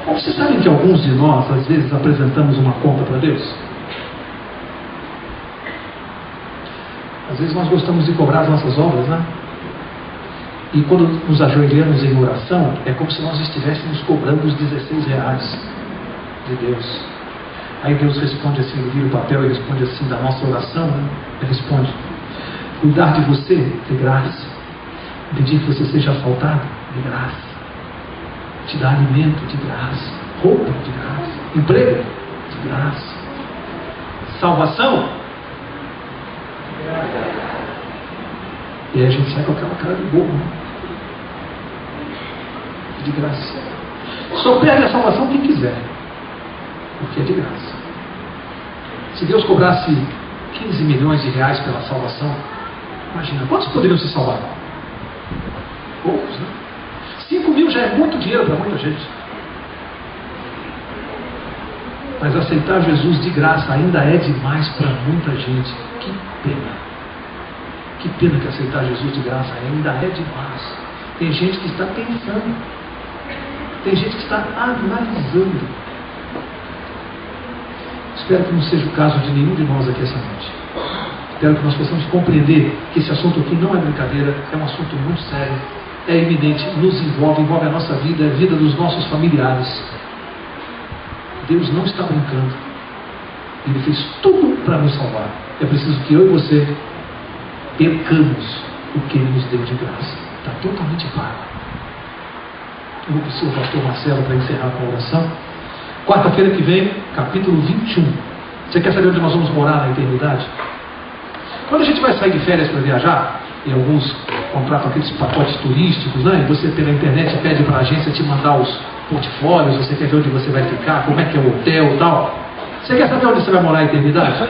Vocês sabem que alguns de nós, às vezes, apresentamos uma conta para Deus? Às vezes nós gostamos de cobrar as nossas obras, né? E quando nos ajoelhamos em oração, é como se nós estivéssemos cobrando os 16 reais de Deus. Aí Deus responde assim, ele vira o papel e responde assim da nossa oração, né? Ele responde: cuidar de você, de graça. Pedir que você seja assaltado, de graça. Te dar alimento, de graça. Roupa, de graça. Emprego, de graça. Salvação, e aí a gente sai com aquela cara de bobo, né? De graça. Só perde a salvação quem quiser, porque é de graça. Se Deus cobrasse 15 milhões de reais pela salvação, imagina, quantos poderiam se salvar? Poucos, né? 5 mil já é muito dinheiro para muita gente. Mas aceitar Jesus de graça ainda é demais para muita gente. Que pena. Que pena que aceitar Jesus de graça ainda é demais. Tem gente que está pensando. Tem gente que está analisando. Espero que não seja o caso de nenhum de nós aqui essa noite. Espero que nós possamos compreender que esse assunto aqui não é brincadeira, é um assunto muito sério, é eminente, nos envolve a nossa vida, a vida dos nossos familiares. Deus não está brincando. Ele fez tudo para nos salvar. É preciso que eu e você percamos o que Ele nos deu de graça. Está totalmente pago. Eu vou pedir ao pastor Marcelo para encerrar com a oração. Quarta-feira que vem, capítulo 21. Você quer saber onde nós vamos morar na eternidade? Quando a gente vai sair de férias para viajar, e alguns contratam aqueles pacotes turísticos, né? E você pela internet pede para a agência te mandar os portfólios, você quer ver onde você vai ficar, como é que é o hotel e tal. Você quer saber onde você vai morar na eternidade?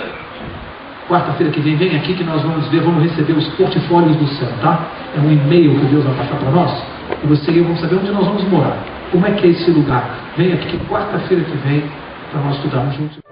Quarta-feira que vem aqui que nós vamos ver, vamos receber os portfólios do céu, tá? É um e-mail que Deus vai passar para nós, e você e eu vamos saber onde nós vamos morar. Como é que é esse lugar? Vem aqui quarta-feira que vem para nós estudarmos juntos.